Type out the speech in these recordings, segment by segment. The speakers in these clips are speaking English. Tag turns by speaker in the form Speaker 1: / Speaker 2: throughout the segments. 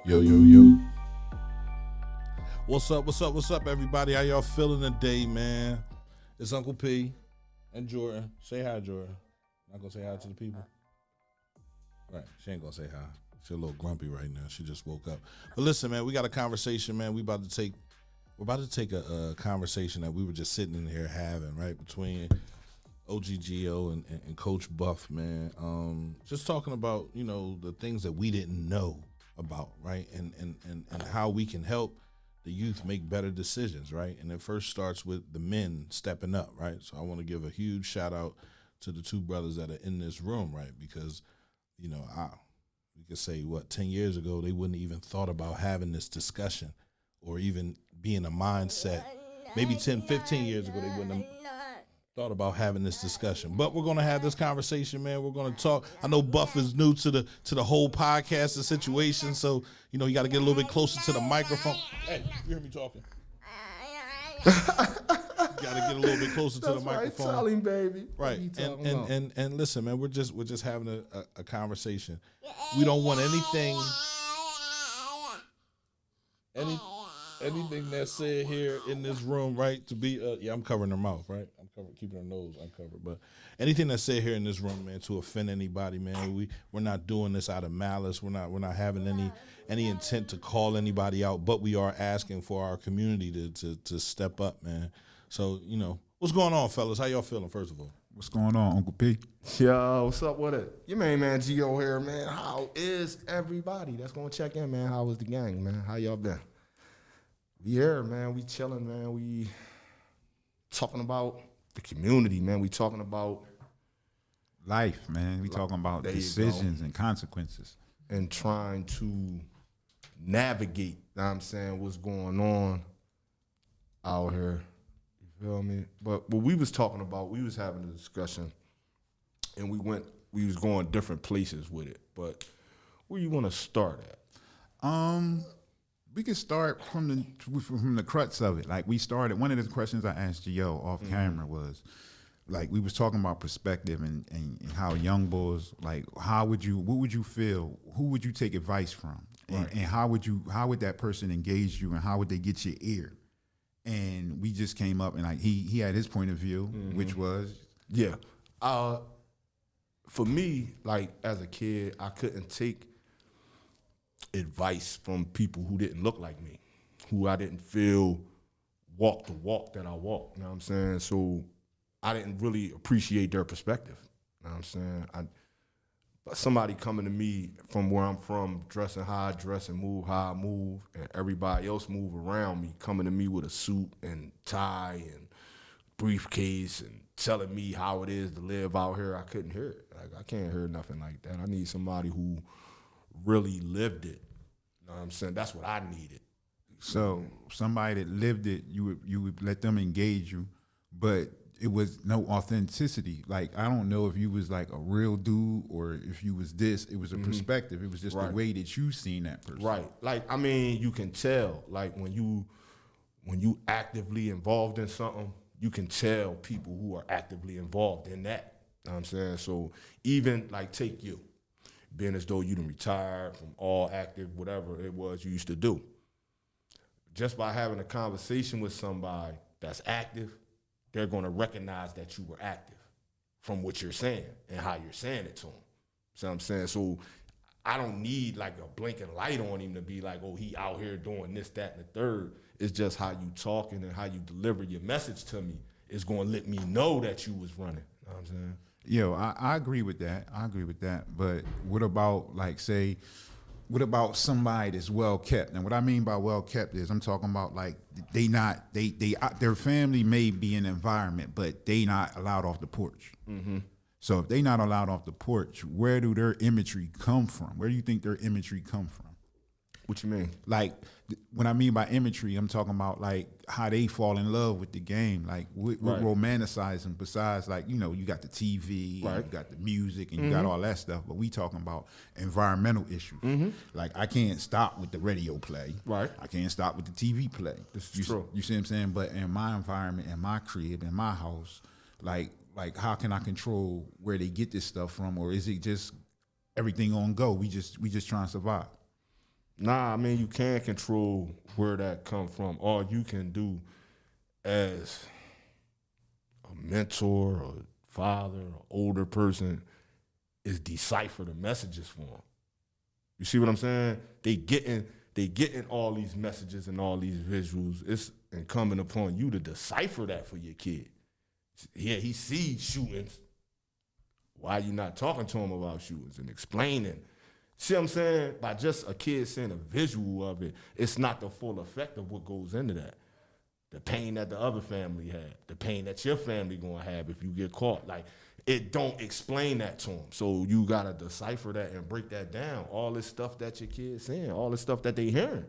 Speaker 1: Yo, yo, yo. What's up, everybody? How y'all feeling today, man? It's Uncle P and Jordan. Say hi, Jordan. Not gonna say hi to the people. Right. She ain't gonna say hi. She's a little grumpy right now. She just woke up. But listen, man, we got a conversation, man. We're about to take a conversation that we were just sitting in here having, right, between OGGO and Coach Buff, man. Just talking about, the things that we didn't know about, right? And how we can help the youth make better decisions, right? And it first starts with the men stepping up, right? So I want to give a huge shout out to the two brothers that are in this room, right? Because, we could say, 10 years ago, they wouldn't even thought about having this discussion or even being a mindset. Maybe 10, 15 years ago, they wouldn't have thought about having this discussion. But we're gonna have this conversation, man. We're gonna talk. I know Buff is new to the whole podcast and situation, so you got to get a little bit closer to the microphone. Hey, you hear me talking? Got to get a little bit closer to the microphone.
Speaker 2: Right, tell him, baby.
Speaker 1: Right, and listen, man. We're just having a conversation. We don't want anything that's said here in this room, right, to be I'm covering her mouth, right? I'm keeping her nose uncovered. But anything that's said here in this room, man, to offend anybody, man, we're not doing this out of malice. We're not having any intent to call anybody out, but we are asking for our community to step up, man. So, what's going on, fellas? How y'all feeling, first of all?
Speaker 3: What's going on, Uncle P?
Speaker 2: Yo, what's up with it? Your main man Gio here, man. How is everybody that's gonna check in, man? How was the gang, man? How y'all been? We here, man. We chilling, man. We talking about the community, man. We talking about
Speaker 3: Life, man. We talking about decisions and consequences.
Speaker 2: and trying to navigate, you know what I'm saying, what's going on out here. You feel me? But what we was talking about, we was having a discussion and we was going different places with it. But where you want to start at?
Speaker 3: We could start from the crux of it. Like we started, one of the questions I asked Gio off camera was, like we was talking about perspective and how young boys, like what would you feel? Who would you take advice from? And,
Speaker 2: Right.
Speaker 3: and how would that person engage you and how would they get your ear? And we just came up and like he had his point of view, which was
Speaker 2: Yeah. For me, like as a kid, I couldn't take advice from people who didn't look like me, who I didn't feel walk the walk that I walk. You know what I'm saying? So I didn't really appreciate their perspective. You know what I'm saying? But somebody coming to me from where I'm from, dressing how I dress and move how I move, and everybody else move around me, coming to me with a suit and tie and briefcase and telling me how it is to live out here, I couldn't hear it. Like I can't hear nothing like that. I need somebody who really lived it. You know what I'm saying? That's what I needed.
Speaker 3: so somebody that lived it, you would let them engage you, but it was no authenticity. Like I don't know if you was like a real dude or if you was this. It was a perspective. It was just
Speaker 2: Right.
Speaker 3: the way that you seen that person.
Speaker 2: Right. Like, I mean, you can tell, like when you actively involved in something, you can tell people who are actively involved in that. You know what I'm saying? So even like take you, being as though you done retired from all active, whatever it was you used to do. Just by having a conversation with somebody that's active, they're going to recognize that you were active from what you're saying and how you're saying it to them. See what I'm saying? So I don't need like a blinking light on him to be like, oh, he out here doing this, that, and the third. It's just how you talking and how you deliver your message to me is going to let me know that you was running. You know what I'm saying?
Speaker 3: Yo, I agree with that. I agree with that. But what about like say, what about somebody that's well kept? And what I mean by well kept is I'm talking about like their family may be in an environment, but they not allowed off the porch. Mm-hmm. So if they not allowed off the porch, where do their imagery come from? Where do you think their imagery come from?
Speaker 2: What you mean?
Speaker 3: Like when I mean by imagery, I'm talking about like how they fall in love with the game, like what
Speaker 2: Right.
Speaker 3: romanticizing besides like, you got the TV,
Speaker 2: Right.
Speaker 3: you got the music and you got all that stuff, but we talking about environmental issues. Like I can't stop with the radio play.
Speaker 2: Right.
Speaker 3: I can't stop with the TV play.
Speaker 2: This is true.
Speaker 3: You see what I'm saying? But in my environment, in my crib, in my house, like how can I control where they get this stuff from, or is it just everything on go? We just trying to survive.
Speaker 2: Nah, I mean, you can't control where that come from. All you can do as a mentor or father or older person is decipher the messages for them. You see what I'm saying? They getting all these messages and all these visuals. It's incumbent upon you to decipher that for your kid. Yeah, he sees shootings. Why you not talking to him about shootings and explaining? See what I'm saying? By just a kid seeing a visual of it, it's not the full effect of what goes into that. The pain that the other family had, the pain that your family gonna have if you get caught. Like, it don't explain that to them. So you gotta decipher that and break that down. All this stuff that your kids saying, all this stuff that they hearing.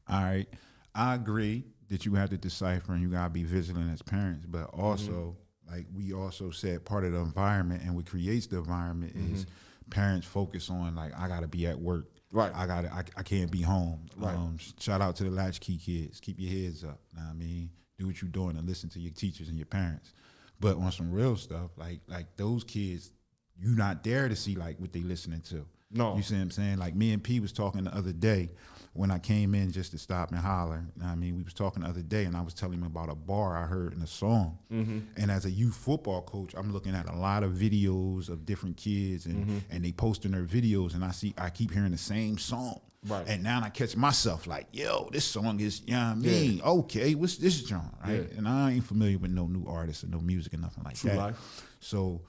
Speaker 3: All right, I agree that you have to decipher and you gotta be vigilant as parents, but also, like we also said, part of the environment and what creates the environment is parents focus on like, I gotta be at work.
Speaker 2: Right.
Speaker 3: I can't be home.
Speaker 2: Right.
Speaker 3: Shout out to the latchkey kids. Keep your heads up. Know what I mean, do what you're doing and listen to your teachers and your parents. But on some real stuff, like those kids, you not there to see like what they listening to.
Speaker 2: No.
Speaker 3: You see what I'm saying? Like me and P was talking the other day when I came in just to stop and holler. Know what I mean, we was talking the other day and I was telling him about a bar I heard in a song. And as a youth football coach, I'm looking at a lot of videos of different kids and they posting their videos and I keep hearing the same song.
Speaker 2: Right.
Speaker 3: And now I catch myself like, yo, this song is, you know what I mean? Okay, what's this genre, right?
Speaker 2: Yeah.
Speaker 3: And I ain't familiar with no new artists or no music or nothing like
Speaker 2: True
Speaker 3: that.
Speaker 2: life.
Speaker 3: So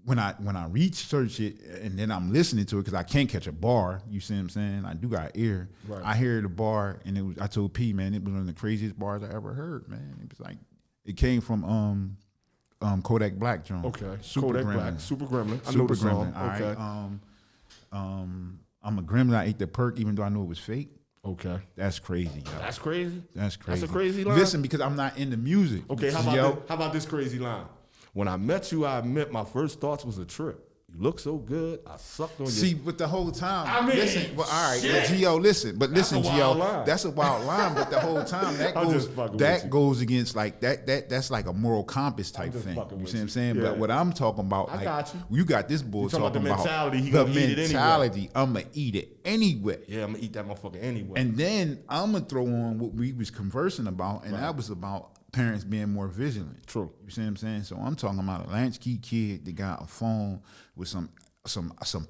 Speaker 3: when I research it and then I'm listening to it because I can't catch a bar, you see what I'm saying? I do got ear.
Speaker 2: Right.
Speaker 3: I hear the bar and I told P, man, it was one of the craziest bars I ever heard, man. It was like, it came from Kodak Black, John.
Speaker 2: Okay.
Speaker 3: Super
Speaker 2: Kodak
Speaker 3: Gremlin.
Speaker 2: Black, Super Gremlin. I know
Speaker 3: Super
Speaker 2: the song.
Speaker 3: Gremlin.
Speaker 2: Okay.
Speaker 3: All right. I'm a gremlin. I ate the perk even though I knew it was fake.
Speaker 2: Okay.
Speaker 3: That's crazy, yo.
Speaker 2: That's crazy.
Speaker 3: That's crazy.
Speaker 2: That's a crazy line.
Speaker 3: Listen, because I'm not into music.
Speaker 2: Okay, how about this crazy line? When I met you, I admit my first thoughts was a trip. You look so good, I sucked on you.
Speaker 3: See, but the whole time,
Speaker 2: I mean,
Speaker 3: listen. Well, all right,
Speaker 2: shit.
Speaker 3: but Gio, listen. But
Speaker 2: That's
Speaker 3: listen,
Speaker 2: a wild
Speaker 3: Gio,
Speaker 2: line.
Speaker 3: that's a wild line. But the whole time that
Speaker 2: I'm just fucking with you.
Speaker 3: goes against like that. That's like a moral compass type
Speaker 2: just
Speaker 3: thing.
Speaker 2: fucking
Speaker 3: You
Speaker 2: with
Speaker 3: see what
Speaker 2: you.
Speaker 3: I'm saying?
Speaker 2: Yeah.
Speaker 3: But what I'm talking about,
Speaker 2: I
Speaker 3: like,
Speaker 2: got you.
Speaker 3: got this bull
Speaker 2: You talking about the
Speaker 3: about
Speaker 2: mentality, he
Speaker 3: the
Speaker 2: gonna eat it anyway.
Speaker 3: mentality. I'ma eat it anyway.
Speaker 2: Yeah, I'm gonna eat that motherfucker anyway.
Speaker 3: And then I'm gonna throw on what we was conversing about, and that was about parents being more vigilant.
Speaker 2: True.
Speaker 3: You see what I'm saying? So I'm talking about a latchkey kid that got a phone with some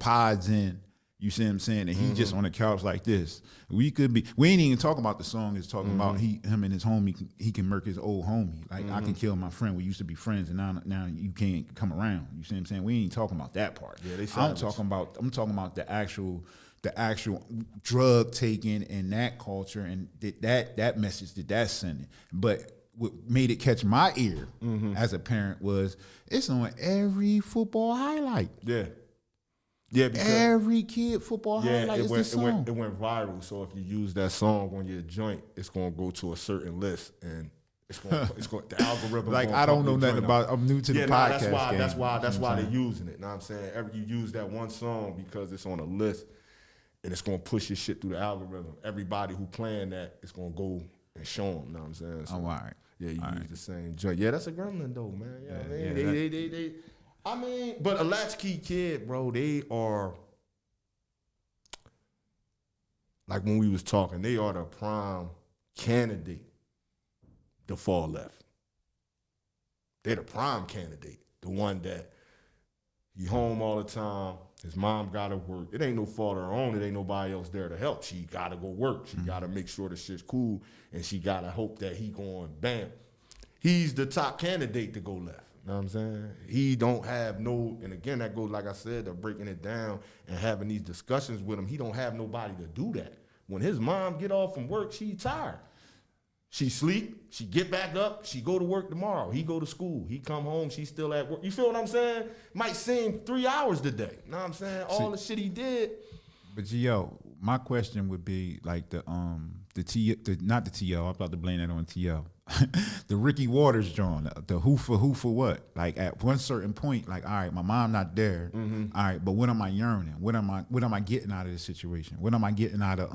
Speaker 3: pods in. You see what I'm saying? And he just on the couch like this. We ain't even talking about the song. It's talking about him and his homie. He can murk his old homie. Like I can kill my friend. We used to be friends, and now you can't come around. You see what I'm saying? We ain't talking about that part.
Speaker 2: Yeah, they
Speaker 3: I'm
Speaker 2: savage.
Speaker 3: talking about the actual drug taking and that culture and that message that's sending. But what made it catch my ear as a parent was it's on every football highlight.
Speaker 2: Yeah. Yeah, because
Speaker 3: Every kid football highlight
Speaker 2: it
Speaker 3: is
Speaker 2: went,
Speaker 3: this song.
Speaker 2: it went viral. So if you use that song on your joint, it's gonna go to a certain list, and it's going the algorithm.
Speaker 3: Like
Speaker 2: gonna
Speaker 3: I don't
Speaker 2: pump
Speaker 3: know
Speaker 2: your
Speaker 3: nothing
Speaker 2: joint
Speaker 3: about.
Speaker 2: up.
Speaker 3: I'm new to the
Speaker 2: Yeah,
Speaker 3: podcast.
Speaker 2: nah,
Speaker 3: game.
Speaker 2: that's why
Speaker 3: You know what I'm
Speaker 2: they're
Speaker 3: saying?
Speaker 2: using it. Know what I'm saying? You use that one song because it's on a list, and it's gonna push your shit through the algorithm. Everybody who playing that is gonna go and show them. Know what I'm saying? So,
Speaker 3: Oh, all right.
Speaker 2: yeah, you
Speaker 3: All
Speaker 2: use
Speaker 3: right.
Speaker 2: the same joint. Yeah, that's a gremlin though, man. Yeah,
Speaker 3: Yeah,
Speaker 2: man.
Speaker 3: yeah,
Speaker 2: They I mean, but a latchkey kid, bro, they are like when we was talking, they are the prime candidate to fall left. They're the prime candidate, the one that he home all the time. His mom gotta work. It ain't no fault of her own. It ain't nobody else there to help. She gotta go work. She gotta make sure the shit's cool, and she gotta hope that he going bam. He's the top candidate to go left. You know what I'm saying? He don't have no, and again, that goes, like I said, to breaking it down and having these discussions with him. He don't have nobody to do that. When his mom get off from work, she tired. She sleep, she get back up, she go to work tomorrow. He go to school, he come home, she still at work. You feel what I'm saying? Might seem 3 hours today. You know what I'm saying? All the shit he did.
Speaker 3: But Gio, my question would be like not the TL. I'm about to blame that on TL. the Ricky Waters joint, the who for what? Like at one certain point, like, all right, my mom not there. All right, but what am I yearning? What am I getting out of this situation? What am I getting out of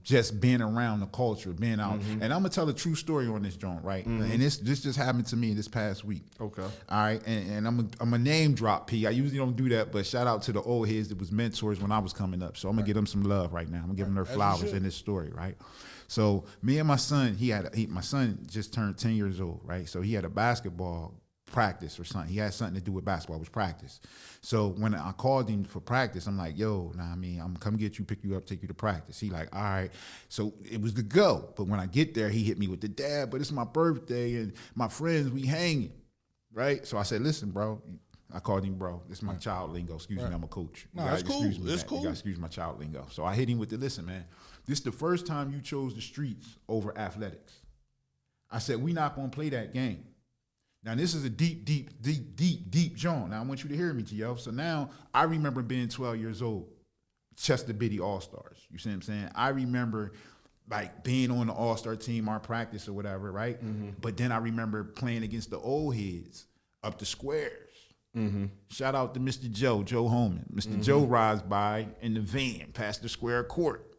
Speaker 3: just being around the culture, being out? And I'm gonna tell a true story on this joint, right? And this just happened to me this past week.
Speaker 2: Okay.
Speaker 3: All right, and I'm a name drop P. I usually don't do that, but shout out to the old heads that was mentors when I was coming up. So I'm gonna give them some love right now. I'm gonna give them their flowers in this story, right? So me and my son, my son just turned 10 years old, right? So he had a basketball practice or something. He had something to do with basketball. It was practice. So when I called him for practice, I'm like, yo, nah, I mean, I'm gonna come get you, pick you up, take you to practice. He like, all right. So it was the go. But when I get there, he hit me with the dad, but it's my birthday and my friends, we hanging, right? So I said, listen, bro. I called him bro. This is my child lingo. Excuse me, I'm a coach.
Speaker 1: No, it's cool. It's cool.
Speaker 3: You gotta excuse my child lingo. So I hit him with the listen, man. This is the first time you chose the streets over athletics. I said, we not gonna play that game. Now this is a deep John. Now I want you to hear me, Gio. So now I remember being 12 years old, Chester Biddy All-Stars. You see what I'm saying? I remember like being on the All-Star team, our practice or whatever, right? But then I remember playing against the old heads up the squares. Shout out to Mr. Joe Holman. Mr. Joe rides by in the van past the square court.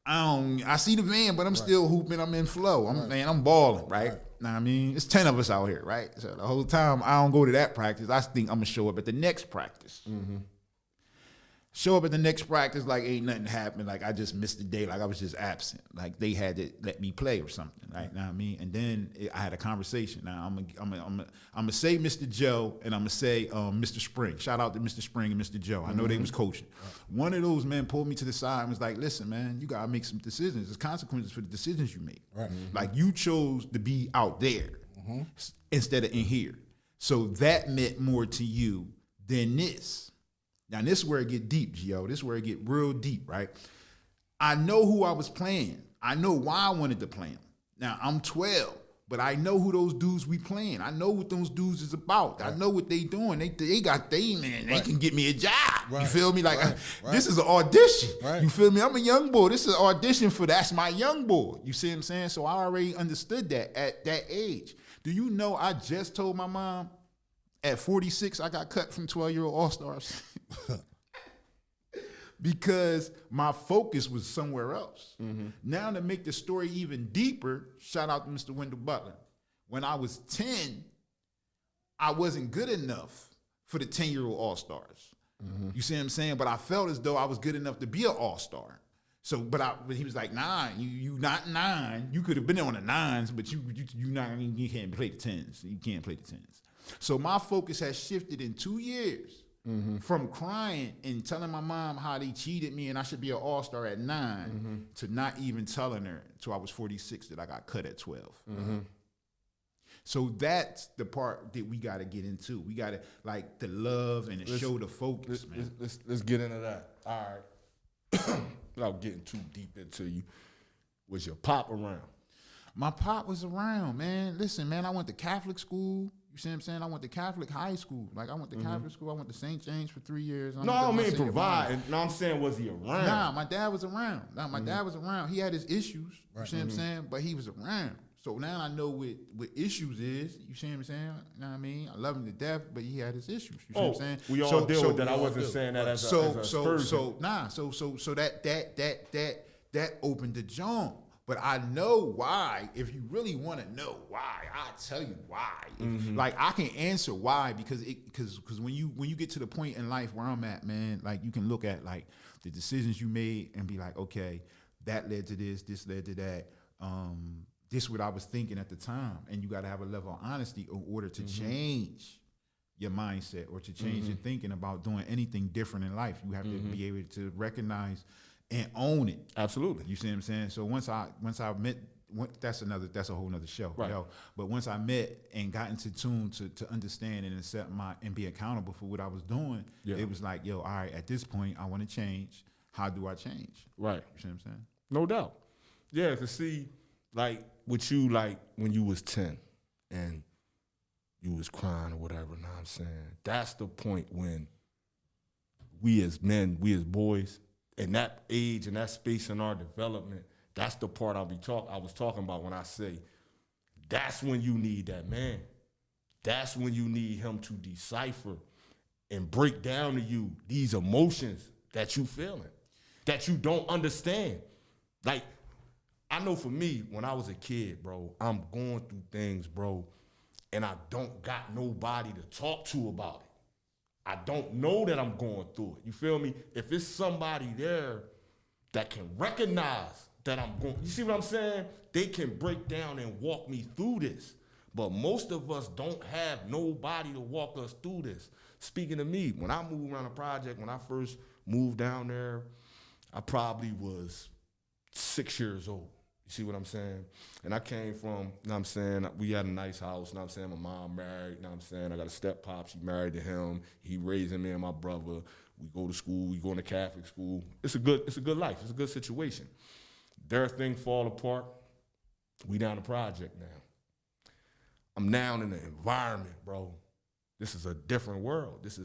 Speaker 3: I see the van, but I'm still hooping. I'm in flow. I'm balling, right? Now I mean, it's 10 of us out here, right? So the whole time I don't go to that practice. I think I'm gonna show up at the next practice. Show up at the next practice like ain't nothing happened. Like I just missed the day. Like I was just absent. Like they had to let me play or something. Right? Know what I mean? And then I had a conversation. Now I'm gonna say Mr. Joe and I'm gonna say Mr. Spring. Shout out to Mr. Spring and Mr. Joe. I know they was coaching. One of those men pulled me to the side and was like, "Listen, man, you gotta make some decisions. There's consequences for the decisions you make. Right. Like you chose to be out there instead of in here. So that meant more to you than this." Now, this is where it get deep, Gio. This is where it get real deep, right? I know who I was playing. I know why I wanted to play them. Now, I'm 12, but I know who those dudes we playing. I know what those dudes is about. Right. I know what they doing. They got man. They can get me a job. Right. You feel me? Like, this is an audition. Right. You feel me? I'm a young boy. This is an audition for that's my young boy. You see what I'm saying? So I already understood that at that age. Do you know I just told my mom at 46 I got cut from 12-year-old All-Stars? Because my focus was somewhere else. Now to make the story even deeper, shout out to Mr. Wendell Butler. When I was 10, I wasn't good enough for the 10-year-old All-Stars. You see what I'm saying? But I felt as though I was good enough to be an All-Star. So, but he was like, nah, you not 9. You could have been on the 9s, but you can't play the 10s. You can't play the 10s. So my focus has shifted in 2 years. From crying and telling my mom how they cheated me and I should be an all-star at 9 to not even telling her until I was 46 that I got cut at 12. So that's the part that we got to get into. We got to like the love and show the focus, man.
Speaker 2: Let's get into that. All right. Without getting too deep into you, was your pop around?
Speaker 3: My pop was around, man. Listen, man, I went to Catholic school. You see what I'm saying? I went to Catholic high school. Like, I went to Catholic school. I went to St. James for 3 years.
Speaker 2: No, I don't mean provide. No, I'm saying, was he around?
Speaker 3: Nah, my dad was around. My dad was around. He had his issues. You see what I'm saying? But he was around. So now I know what issues is. You see what I'm saying? You know what I mean? I love him to death, but he had his issues. You see what I'm saying?
Speaker 2: We all deal with that. I wasn't saying that as a Spurs.
Speaker 3: So that opened the jump. But I know why. If you really want to know why, I'll tell you why. Like I can answer why because when you get to the point in life where I'm at, man, like you can look at like the decisions you made and be like, okay, that led to this led to that. This is what I was thinking at the time, and you got to have a level of honesty in order to change your mindset or to change your thinking about doing anything different in life. You have to be able to recognize and own it.
Speaker 2: Absolutely.
Speaker 3: You see what I'm saying? So once I met, that's a whole nother show.
Speaker 2: Right.
Speaker 3: You know? But once I met and got into tune to understand and accept and be accountable for what I was doing, it was like, yo, all right, at this point, I want to change. How do I change?
Speaker 2: Right.
Speaker 3: You see what I'm saying?
Speaker 2: No doubt. Yeah, to see, like, with you, like, when you was 10 and you was crying or whatever, know what I'm saying? That's the point when we as men, we as boys, in that age and that space in our development, That's the part I was talking about when I say that's when you need that man. That's when you need him to decipher and break down to you these emotions that you feeling, that you don't understand. Like, I know for me, when I was a kid, bro, I'm going through things, bro, and I don't got nobody to talk to about it. I don't know that I'm going through it. You feel me? If it's somebody there that can recognize that I'm going, you see what I'm saying? They can break down and walk me through this. But most of us don't have nobody to walk us through this. Speaking of me, when I moved around the project, when I first moved down there, I probably was 6 years old. You see what I'm saying? And I came from, you know what I'm saying, we had a nice house, you know what I'm saying, my mom married, you know what I'm saying, I got a step pop, she married to him, he raising me and my brother, we go to school, we go to Catholic school. It's a good life, it's a good situation. Their thing fall apart, we down the project now. I'm now in the environment, bro. This is a different world. This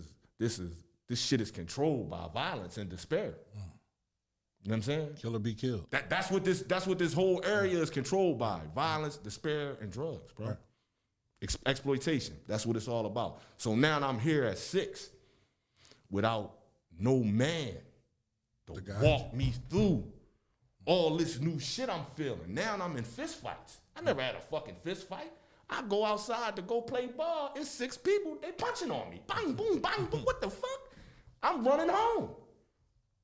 Speaker 2: shit is controlled by violence and despair. You know what I'm saying?
Speaker 1: Kill or be killed.
Speaker 2: That's what this whole area is controlled by. Violence, despair, and drugs, bro.
Speaker 1: Right.
Speaker 2: Exploitation. That's what it's all about. So now I'm here at 6 without no man to walk me through all this new shit I'm feeling. Now I'm in fist fights. I never had a fucking fist fight. I go outside to go play ball. It's 6 people. They punching on me. Bang, boom, bang, boom. What the fuck? I'm running home.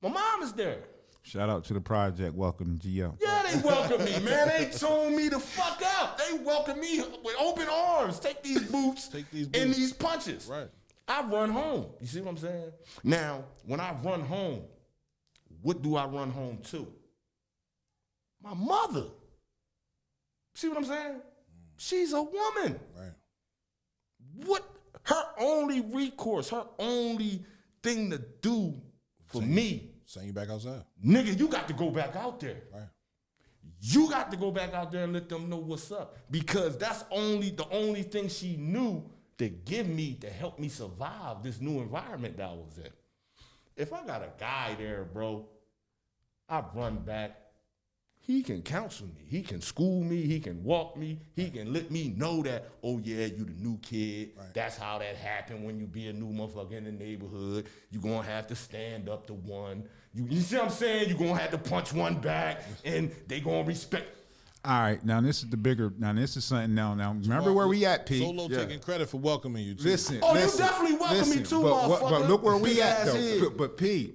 Speaker 2: My mom is there.
Speaker 3: Shout out to the project. Welcome, GL.
Speaker 2: Yeah, they welcome me, man. They told me to fuck out. They welcome me with open arms. Take these boots, and these punches.
Speaker 1: Right.
Speaker 2: I run home. You see what I'm saying? Now, when I run home, what do I run home to? My mother. See what I'm saying? She's a woman.
Speaker 1: Right.
Speaker 2: What? Her only recourse, her only thing to do for me.
Speaker 1: Send you back outside.
Speaker 2: Nigga, you got to go back out there.
Speaker 1: Right.
Speaker 2: You got to go back out there and let them know what's up. Because that's the only thing she knew to give me to help me survive this new environment that I was in. If I got a guy there, bro, I run back. He can counsel me. He can school me. He can walk me. He can let me know that, oh, yeah, you the new kid.
Speaker 1: Right.
Speaker 2: That's how that happened when you be a new motherfucker in the neighborhood. You going to have to stand up to one. You see what I'm saying? You going to have to punch one back, and they going to respect.
Speaker 3: All right, now this is something now. Remember where we at, P?
Speaker 1: Solo taking credit for welcoming you, too.
Speaker 3: Listen.
Speaker 2: You definitely welcome me too, motherfucker.
Speaker 3: But look where we at, though.
Speaker 2: Head.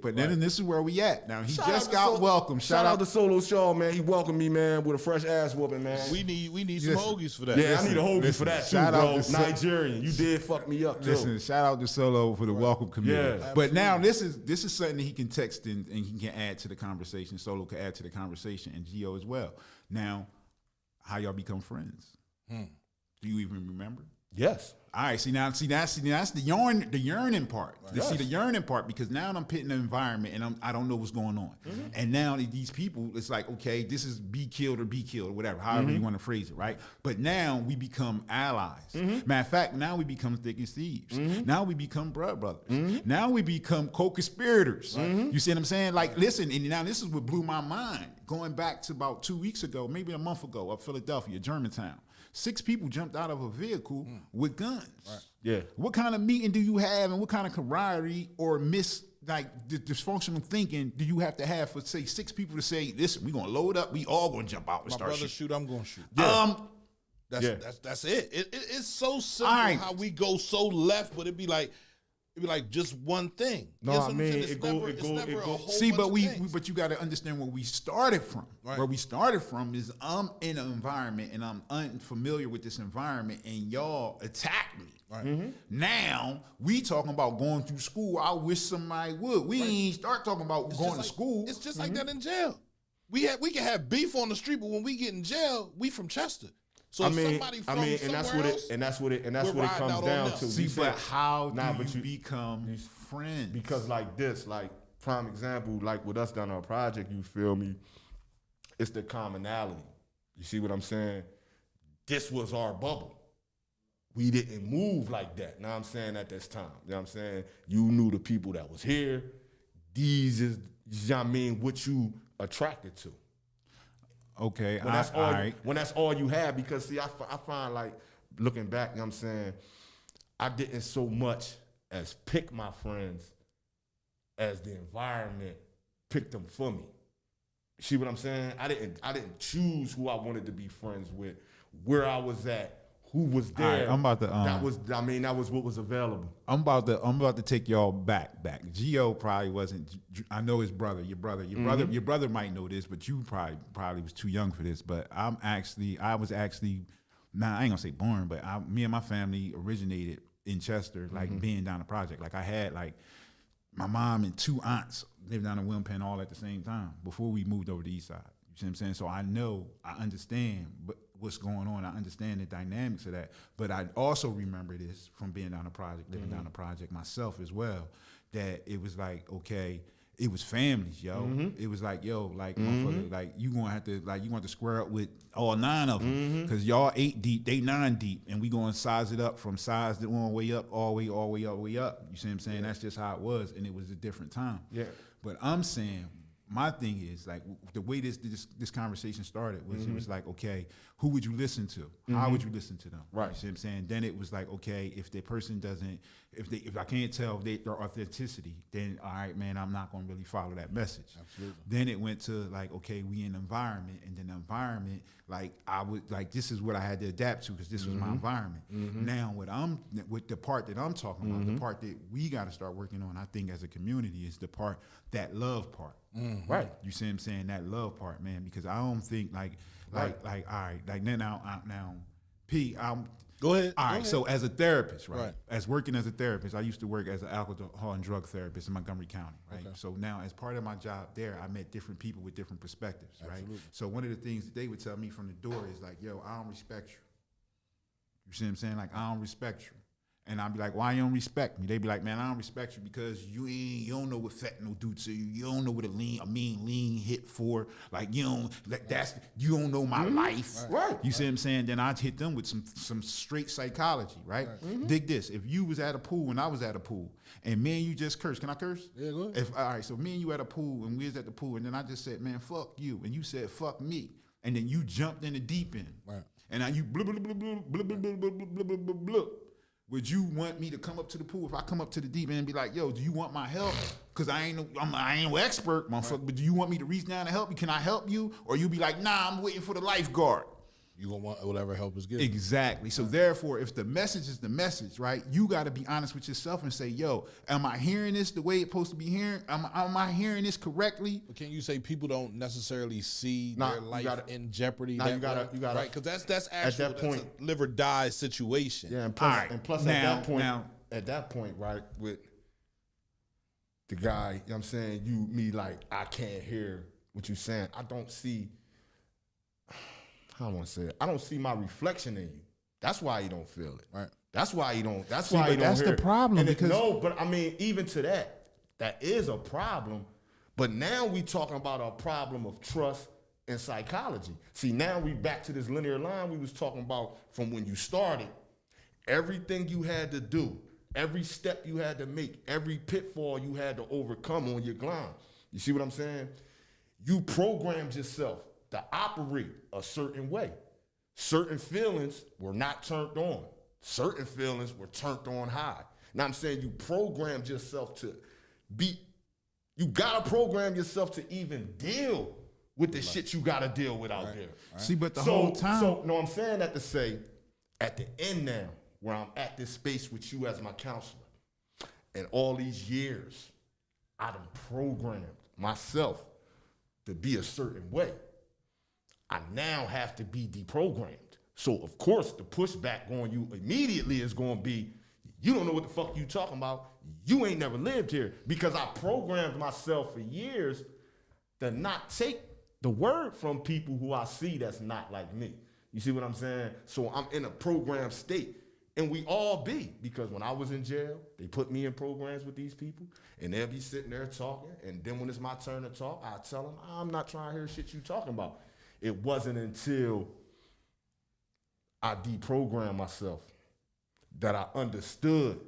Speaker 3: But then this is where we at. Now, he
Speaker 2: Shout
Speaker 3: just
Speaker 2: out
Speaker 3: got
Speaker 2: to
Speaker 3: welcome.
Speaker 2: Shout out to Solo Shaw, man. He welcomed me, man, with a fresh ass whooping, man.
Speaker 1: We need some hoagies for that.
Speaker 2: Yeah, I need a hoagie for that, too,
Speaker 3: shout out
Speaker 2: bro.
Speaker 3: to
Speaker 2: Nigerian. You did fuck me up, too.
Speaker 3: Listen, shout out to Solo for the welcome committee.
Speaker 2: Yeah,
Speaker 3: but now this is something that he can text and he can add to the conversation. Solo can add to the conversation, and Gio as well. Now, how y'all become friends? Do you even remember?
Speaker 2: Yes.
Speaker 3: All right, that's the yearning part.
Speaker 2: Right.
Speaker 3: See the yearning part, because now I'm put in an environment and I don't know what's going on. Mm-hmm. And now these people, it's like, okay, this is be killed or whatever, however you want to phrase it, right? But now we become allies. Matter of fact, now we become thick as thieves. Now we become brothers. Now we become co-conspirators. You see what I'm saying? Like, listen, and now this is what blew my mind. Going back to about 2 weeks ago, maybe a month ago, up Philadelphia, Germantown. 6 people jumped out of a vehicle with guns.
Speaker 1: Right.
Speaker 2: Yeah.
Speaker 3: What kind of meeting do you have, and what kind of camaraderie or dysfunctional thinking do you have to have for, say, 6 people to say, listen, we're going to load up, we all going to jump out and
Speaker 1: My
Speaker 3: start
Speaker 1: brother
Speaker 3: shooting?
Speaker 1: shoot, I'm going to shoot.
Speaker 2: Yeah.
Speaker 1: That's it. It's so simple
Speaker 3: Right.
Speaker 1: how we go so left, but it'd be like just one thing.
Speaker 2: No,
Speaker 1: You know what
Speaker 2: I
Speaker 1: I'm
Speaker 2: mean,
Speaker 1: saying? It's
Speaker 2: it go-
Speaker 1: never a whole
Speaker 3: See,
Speaker 1: bunch
Speaker 3: but
Speaker 1: of things.
Speaker 3: but you got to understand where we started from.
Speaker 1: Right.
Speaker 3: Where we started from is I'm in an environment and I'm unfamiliar with this environment, and y'all attack me.
Speaker 1: Right.
Speaker 3: Now we talking about going through school. I wish somebody would. We ain't start talking about
Speaker 1: It's
Speaker 3: going
Speaker 1: just
Speaker 3: to
Speaker 1: like-
Speaker 3: school.
Speaker 1: It's just like that in jail. We can have beef on the street, but when we get in jail, we from Chester. So
Speaker 2: I
Speaker 1: if
Speaker 2: mean,
Speaker 1: somebody from
Speaker 2: and that's
Speaker 1: somewhere
Speaker 2: what
Speaker 1: else,
Speaker 2: and that's what it
Speaker 1: we're
Speaker 2: comes
Speaker 1: riding out on
Speaker 2: down
Speaker 1: them.
Speaker 2: to.
Speaker 3: See,
Speaker 2: You
Speaker 3: but
Speaker 2: said-
Speaker 3: how
Speaker 2: Nah,
Speaker 3: do
Speaker 2: but
Speaker 3: you
Speaker 2: you-
Speaker 3: become friends?
Speaker 2: Because like this, like prime example, like with us down on our project, you feel me? It's the commonality. You see what I'm saying? This was our bubble. We didn't move like that. Now I'm saying at this time. You know what I'm saying? You knew the people that was here. These is, you know what I mean, what you attracted to.
Speaker 3: Okay,
Speaker 2: When that's all,
Speaker 3: all right.
Speaker 2: when that's all you have, because see, I find like looking back, you know what I'm saying, I didn't so much as pick my friends as the environment picked them for me. See what I'm saying? I didn't choose who I wanted to be friends with, where I was at, who was there.
Speaker 3: All right, I'm about to,
Speaker 2: that was what was available.
Speaker 3: I'm about to take y'all back. Gio probably wasn't. I know his brother. Your brother might know this, but you probably was too young for this. But I was actually. Now I ain't gonna say born, but me and my family originated in Chester, like being down the project. Like I had like my mom and 2 aunts lived down in Wilmington all at the same time before we moved over to the east side. You see what I'm saying? So I understand what's going on. I understand the dynamics of that. But I also remember this from being down the project, living down the project myself as well, that it was like, okay, it was families, yo. It was like, yo, like, motherfucker, like you gonna have to square up with all 9 of them, because y'all 8 deep, they 9 deep, and we gonna size it up from size that one way up, all way up. You see what I'm saying? That's just how it was, and it was a different time.
Speaker 2: Yeah.
Speaker 3: But I'm saying, my thing is, like, the way this conversation started was, it was like, okay, who would you listen to? How would you listen to them?
Speaker 2: Right.
Speaker 3: You see what I'm saying? Then it was like, okay, if the person doesn't, if I can't tell their authenticity, then all right, man, I'm not gonna really follow that message.
Speaker 1: Absolutely.
Speaker 3: Then it went to like, okay, we in the environment, and then the environment, like I would like, this is what I had to adapt to because this was my environment. Now with the part that I'm talking about, the part that we got to start working on, I think as a community, is the part, that love part.
Speaker 2: Right.
Speaker 3: You see what I'm saying? That love part, man, because I don't think like all right, like now P,
Speaker 1: Go ahead.
Speaker 3: all right,
Speaker 1: Go
Speaker 3: so as a therapist, right?
Speaker 1: Right.
Speaker 3: As working as a therapist, I used to work as an alcohol and drug therapist in Montgomery County, right?
Speaker 1: Okay.
Speaker 3: So now, as part of my job there, I met different people with different perspectives, right?
Speaker 1: Absolutely.
Speaker 3: So one of the things that they would tell me from the door is like, yo, I don't respect you. You see what I'm saying? Like, I don't respect you. And I'd be like, why you don't respect me? They'd be like, man, I don't respect you because you don't know what fentanyl do to you. You don't know what a mean lean hit for. Like, you don't know my life.
Speaker 2: Right.
Speaker 3: You see what I'm saying? Then I'd hit them with some straight psychology, right? Dig this. If you was at a pool and I was at a pool, and me and you just cursed, can I curse?
Speaker 1: Yeah, go ahead.
Speaker 3: All right, so me and you at a pool, and we was at the pool, and then I just said, man, fuck you. And you said, fuck me. And then you jumped in the deep end.
Speaker 1: Right.
Speaker 3: And now you blah, blah, blah, blah, blah, blah, blah, blah, blah, blah, blah, blah. Would you want me to come up to the pool? If I come up to the deep end and be like, yo, do you want my help? Because I ain't no expert, motherfucker, but do you want me to reach down and help you? Can I help you? Or you be like, nah, I'm waiting for the lifeguard.
Speaker 1: You gonna want whatever help is given.
Speaker 3: Exactly. So therefore, if the message is the message, right, you got to be honest with yourself and say, yo, am I hearing this the way it's supposed to be hearing? Am I hearing this correctly?
Speaker 1: But can you say people don't necessarily see
Speaker 2: Nah,
Speaker 1: their
Speaker 2: you
Speaker 1: life
Speaker 2: gotta-
Speaker 1: in jeopardy?
Speaker 2: nah, you gotta-
Speaker 1: right? Because that's actually
Speaker 2: that point-
Speaker 1: a live or die situation.
Speaker 2: Yeah, and plus,
Speaker 3: All right.
Speaker 2: at that point, right, with the guy, you know what I'm saying, me like, I can't hear what you're saying. I don't see, how do I want to say it? I don't see my reflection in you. That's why you don't feel it.
Speaker 1: Right.
Speaker 2: That's why you don't, that's
Speaker 3: See,
Speaker 2: why
Speaker 3: but
Speaker 2: you don't
Speaker 3: that's
Speaker 2: hear
Speaker 3: the
Speaker 2: it.
Speaker 3: problem,
Speaker 2: And
Speaker 3: because-
Speaker 2: no, but I mean, even to that is a problem. But now we talking about a problem of trust and psychology. See, now we back to this linear line we was talking about from when you started. Everything you had to do, every step you had to make, every pitfall you had to overcome on your grind. You see what I'm saying? You programmed yourself to operate a certain way. Certain feelings were not turned on. Certain feelings were turned on high. Now I'm saying you programmed yourself to be, you gotta program yourself to even deal with the shit you gotta deal with out there.
Speaker 3: See, but the whole time.
Speaker 2: So, no, I'm saying that to say, at the end now, where I'm at this space with you as my counselor, and all these years, I done programmed myself to be a certain way. I now have to be deprogrammed. So, of course, the pushback on you immediately is going to be, you don't know what the fuck you talking about. You ain't never lived here. Because I programmed myself for years to not take the word from people who I see that's not like me. You see what I'm saying? So I'm in a program state. And we all be, because when I was in jail, they put me in programs with these people, and they'll be sitting there talking, and then when it's my turn to talk, I tell them, I'm not trying to hear shit you talking about. It wasn't until I deprogrammed myself that I understood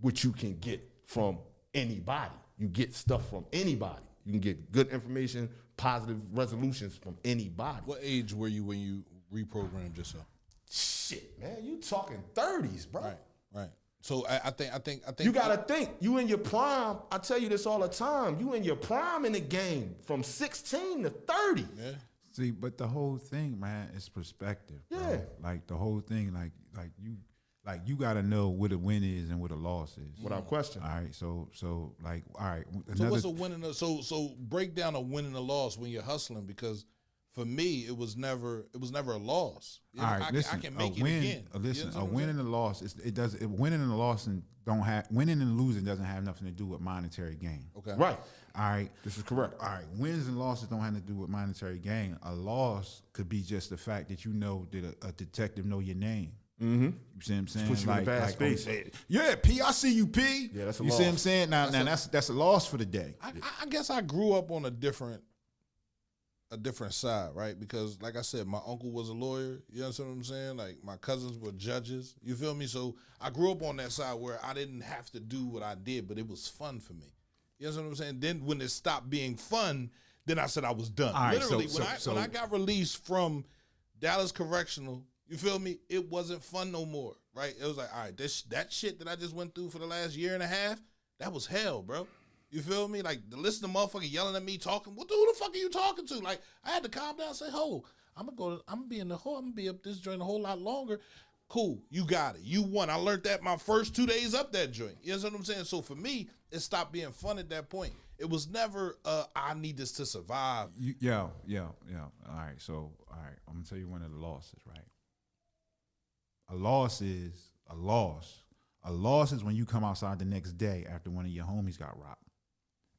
Speaker 2: what you can get from anybody. You get stuff from anybody. You can get good information, positive resolutions from anybody.
Speaker 1: What age were you when you reprogrammed yourself?
Speaker 2: Shit, man, you talking 30s, bro.
Speaker 1: Right. So I think
Speaker 2: You gotta think, you in your prime. I tell you this all the time. You in your prime in the game from 16 to 30.
Speaker 1: Yeah.
Speaker 3: See, but the whole thing, man, is perspective. Bro.
Speaker 2: Yeah.
Speaker 3: Like the whole thing, like you gotta know what a win is and what a loss is.
Speaker 2: Without question.
Speaker 3: All right. So like, all right.
Speaker 1: So what's a win and a so break down a win and a loss when you're hustling, because for me it was never a loss. You know,
Speaker 3: all right, listen.
Speaker 1: I can make
Speaker 3: a win,
Speaker 1: it again.
Speaker 3: Listen,
Speaker 1: You know
Speaker 3: a
Speaker 1: what I'm
Speaker 3: win
Speaker 1: saying?
Speaker 3: and a loss. Winning and a loss and winning and losing doesn't have nothing to do with monetary gain.
Speaker 1: Okay.
Speaker 2: Right.
Speaker 3: All right.
Speaker 2: This is correct.
Speaker 3: All right, wins and losses don't have to do with monetary gain. A loss could be just the fact that you know that a detective know your name. Mm-hmm. You see what I'm saying?
Speaker 2: Puts you in a bad space.
Speaker 3: Yeah, P, I see you, P.
Speaker 2: Yeah, that's a
Speaker 3: you
Speaker 2: loss.
Speaker 3: see what I'm saying? Now that's a loss for the day.
Speaker 1: I guess I grew up on a different side, right? Because like I said, my uncle was a lawyer. You know what I'm saying? Like my cousins were judges. You feel me? So I grew up on that side where I didn't have to do what I did, but it was fun for me. You know what I'm saying? Then when it stopped being fun, then I said I was done.
Speaker 3: All right,
Speaker 1: Literally,
Speaker 3: so
Speaker 1: when I got released from Dallas Correctional, you feel me? It wasn't fun no more, right? It was like, all right, that shit that I just went through for the last year and a half, that was hell, bro. You feel me? Like, the listen to motherfucker yelling at me, talking, who the fuck are you talking to? Like, I had to calm down and say, I'm gonna be in the hole, I'm gonna be up this joint a whole lot longer. Cool, you got it. You won. I learned that my first 2 days up that joint. You know what I'm saying? So for me, it stopped being fun at that point. It was never, I need this to survive.
Speaker 3: Yeah. All right, so all right, I'm gonna tell you one of the losses, right? A loss is a loss. A loss is when you come outside the next day after one of your homies got robbed,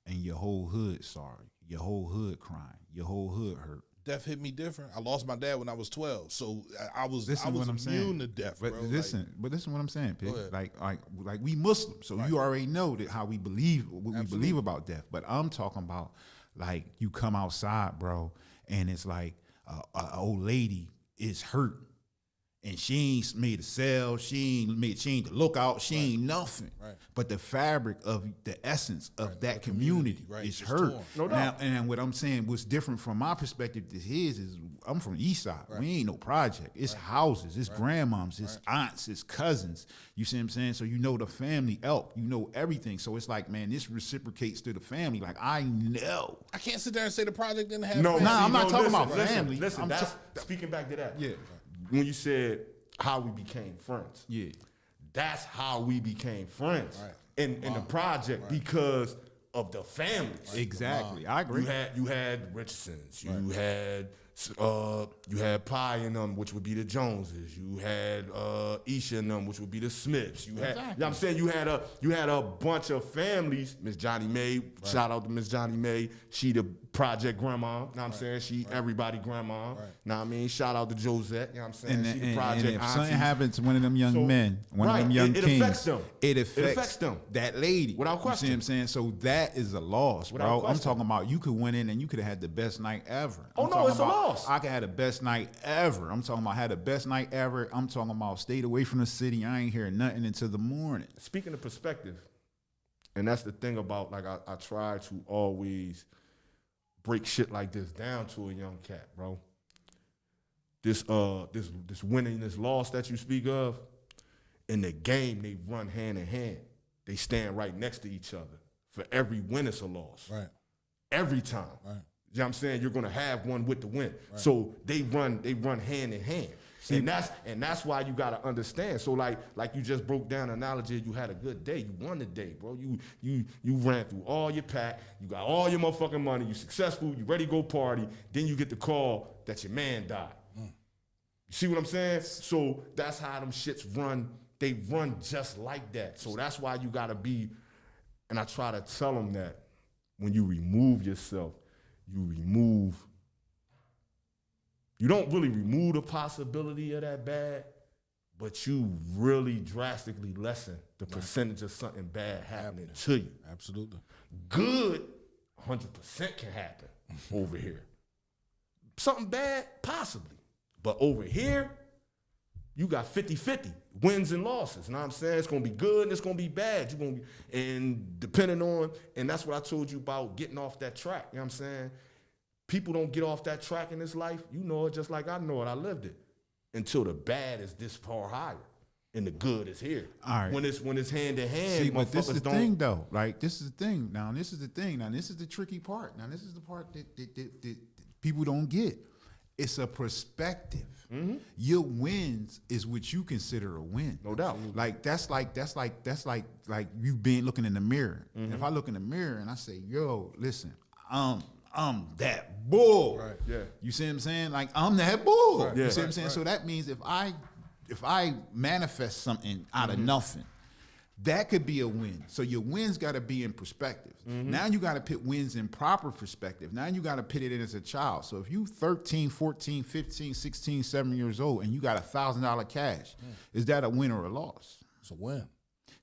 Speaker 3: and your whole hood sorry, your whole hood crying, your whole hood hurt.
Speaker 1: Death hit me different. I lost my dad when I was 12, so I was
Speaker 3: Listen what I'm
Speaker 1: immune
Speaker 3: saying.
Speaker 1: to death,
Speaker 3: But
Speaker 1: bro.
Speaker 3: listen what I'm saying, Pig.
Speaker 1: Go ahead.
Speaker 3: Like we Muslims, so you already know that how we believe what we
Speaker 1: Absolutely.
Speaker 3: believe about death. But I'm talking about like you come outside, bro, and it's like a old lady is hurt, and she ain't made a sale, she ain't the lookout, she ain't nothing.
Speaker 1: Right.
Speaker 3: But the fabric of the essence of that community
Speaker 1: right,
Speaker 3: is
Speaker 1: it's
Speaker 3: hurt.
Speaker 1: torn.
Speaker 2: No doubt.
Speaker 3: Now, and what I'm saying, what's different from my perspective to his is I'm from the East Side. We ain't no project. It's houses, it's grandmoms, it's aunts, it's cousins. You see what I'm saying? So you know the family elk, you know everything. So it's like, man, this reciprocates to the family. Like I know.
Speaker 1: I can't sit there and say the project didn't have
Speaker 2: No,
Speaker 1: family.
Speaker 3: Nah, I'm not talking
Speaker 2: listen,
Speaker 3: about family.
Speaker 2: Listen,
Speaker 3: I'm
Speaker 2: that's speaking back to that.
Speaker 3: Yeah.
Speaker 2: When you said how we became friends.
Speaker 3: Yeah.
Speaker 2: That's how we became friends
Speaker 1: Right.
Speaker 2: in the project because of the families.
Speaker 3: Exactly. I agree.
Speaker 2: You had Richardsons. You had Pye and them, which would be the Joneses. You had Isha and them, which would be the Smiths. You had, you know what I'm saying, you had a bunch of families. Miss Johnny May, shout out to Miss Johnny May. She the project grandma. You know what I'm saying? She everybody grandma. Know what I mean? Shout out to Josette. You know what I'm saying? She the project
Speaker 3: and if something
Speaker 2: aunties.
Speaker 3: happens to one of them young
Speaker 2: So,
Speaker 3: men, one of them young
Speaker 2: it
Speaker 3: kings,
Speaker 2: affects them.
Speaker 3: It
Speaker 2: It affects them.
Speaker 3: that lady.
Speaker 2: Without
Speaker 3: You see
Speaker 2: question.
Speaker 3: what I'm saying? So that is a loss,
Speaker 2: Without
Speaker 3: bro. I'm
Speaker 2: question.
Speaker 3: talking about you could win in and you could have had the best night ever.
Speaker 2: Oh,
Speaker 3: I'm
Speaker 2: no,
Speaker 3: talking
Speaker 2: it's a
Speaker 3: about,
Speaker 2: loss.
Speaker 3: I could have the best night ever. I'm talking about had the best night ever. I'm talking about stayed away from the city. I ain't hearing nothing until the morning.
Speaker 2: Speaking of perspective, and that's the thing about, like, I try to always break shit like this down to a young cat, bro. This winning, this loss that you speak of, in the game, they run hand in hand. They stand right next to each other. For every win, it's a loss.
Speaker 1: Right.
Speaker 2: Every time.
Speaker 1: Right.
Speaker 2: You know what I'm saying? You're gonna have one with the win. So they run hand in hand. And that's why you gotta understand. So like you just broke down an analogy, you had a good day, you won the day, bro. You ran through all your pack, you got all your motherfucking money, you successful, you ready to go party, then you get the call that your man died. You see what I'm saying? So that's how them shits run. They run just like that. So that's why you gotta be, and I try to tell them that when you remove yourself, you don't really remove the possibility of that bad, but you really drastically lessen the percentage of something bad happening to you.
Speaker 1: Absolutely.
Speaker 2: Good, 100% can happen over here. Something bad, possibly. But over here, you got 50-50 wins and losses. You know what I'm saying? It's gonna be good and it's gonna be bad. You're gonna be, and depending on, and that's what I told you about getting off that track. You know what I'm saying? People don't get off that track in this life. You know it just like I know it. I lived it until the bad is this far higher and the good is here.
Speaker 3: All right.
Speaker 2: When it's hand in hand,
Speaker 3: See, but this is the
Speaker 2: don't.
Speaker 3: thing, though. Like, this is the thing. Now, this is the thing. Now, this is the tricky part. Now, this is the part that people don't get. It's a perspective. Your wins is what you consider a win.
Speaker 2: No doubt.
Speaker 3: Like that's like you being looking in the mirror. If I look in the mirror and I say, "Yo, listen, I'm that bull."
Speaker 1: Right.
Speaker 2: Yeah.
Speaker 3: You see what I'm saying? Like I'm that bull.
Speaker 1: Right.
Speaker 3: You
Speaker 2: Yeah.
Speaker 3: see what I'm saying? So that means if I manifest something out of nothing, that could be a win. So your wins got to be in perspective. Now you got to put wins in proper perspective. Now you got to put it in as a child. So if you 13, 14, 15, 16, 7 years old and you got $1,000 cash, is that a win or a loss?
Speaker 1: It's a win.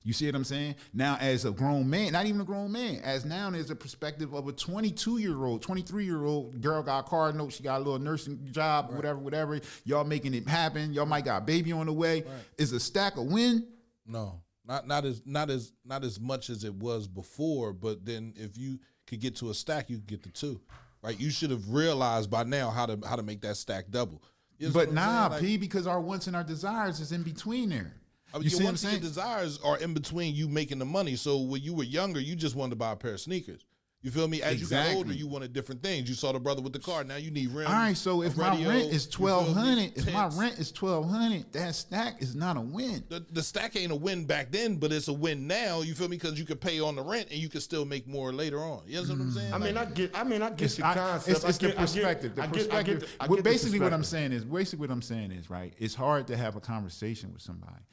Speaker 3: You see what I'm saying? Now, as a grown man, not even a grown man, as now there's a perspective of a 22-year-old, 23-year-old girl got a car note, she got a little nursing job, whatever. Y'all making it happen. Y'all might got a baby on the way. Is a stack a win?
Speaker 1: No, not as much as it was before. But then if you could get to a stack, you could get to two, right? You should have realized by now how to make that stack double. You know what
Speaker 3: But
Speaker 1: I'm
Speaker 3: nah,
Speaker 1: saying?
Speaker 3: P, because our wants and our desires is in between there.
Speaker 1: I mean,
Speaker 3: You see what I'm
Speaker 1: your
Speaker 3: saying?
Speaker 1: desires are in between you making the money. So when you were younger, you just wanted to buy a pair of sneakers. You feel me? As you got older,
Speaker 3: Exactly.
Speaker 1: you wanted different things. You saw the brother with the car. Now you need rims.
Speaker 3: All right, so if
Speaker 1: a
Speaker 3: my
Speaker 1: radio,
Speaker 3: rent is
Speaker 1: you feel me?
Speaker 3: $1,200, if my
Speaker 1: Tents.
Speaker 3: rent is $1,200, that stack is not a win.
Speaker 1: The stack ain't a win back then, but it's a win now. You feel me? Because you can pay on the rent and you can still make more later on. You know what I'm saying?
Speaker 2: I mean, I get
Speaker 3: It's,
Speaker 2: your concept.
Speaker 3: it's the perspective. The perspective. Basically, what I'm saying is, right, it's hard to have a conversation with somebody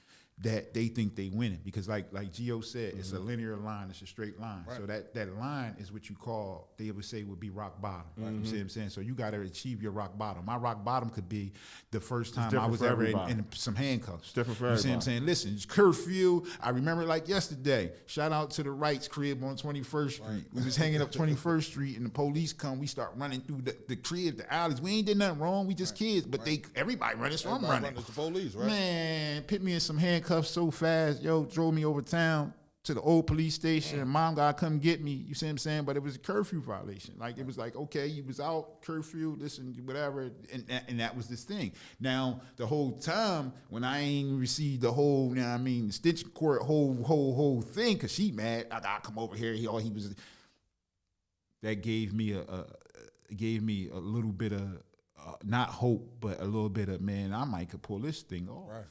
Speaker 3: that they think they winning because, like Gio said, it's a linear line, it's a straight line. So that line is what you call, they would say, would be rock bottom. Right? You see what I'm saying? So you got to achieve your rock bottom. My rock bottom could be the first time I
Speaker 2: different
Speaker 3: was
Speaker 2: for
Speaker 3: ever
Speaker 2: everybody.
Speaker 3: in some handcuffs.
Speaker 2: It's different for
Speaker 3: You see what I'm
Speaker 2: everybody.
Speaker 3: saying? Listen, it's curfew. I remember like yesterday. Shout out to the Wrights crib on 21st Street. We was hanging up 21st Street and the police come. We start running through the crib, the alleys. We ain't did nothing wrong. We just kids. But everybody running, so I'm
Speaker 1: Everybody
Speaker 3: running.
Speaker 1: It's the police, right?
Speaker 3: Man, put me in some handcuffs so fast. Yo, drove me over town to the old police station. And mom gotta come get me. You see what I'm saying? But it was a curfew violation. Like it was like, okay, you was out, curfew, listen, whatever. And that was this thing. Now, the whole time when I ain't received the whole, you know what I mean, stitch court whole thing, cause she mad, I gotta come over here. He was that gave me a little bit of not hope, but a little bit of, man, I might could pull this thing off.
Speaker 1: Right.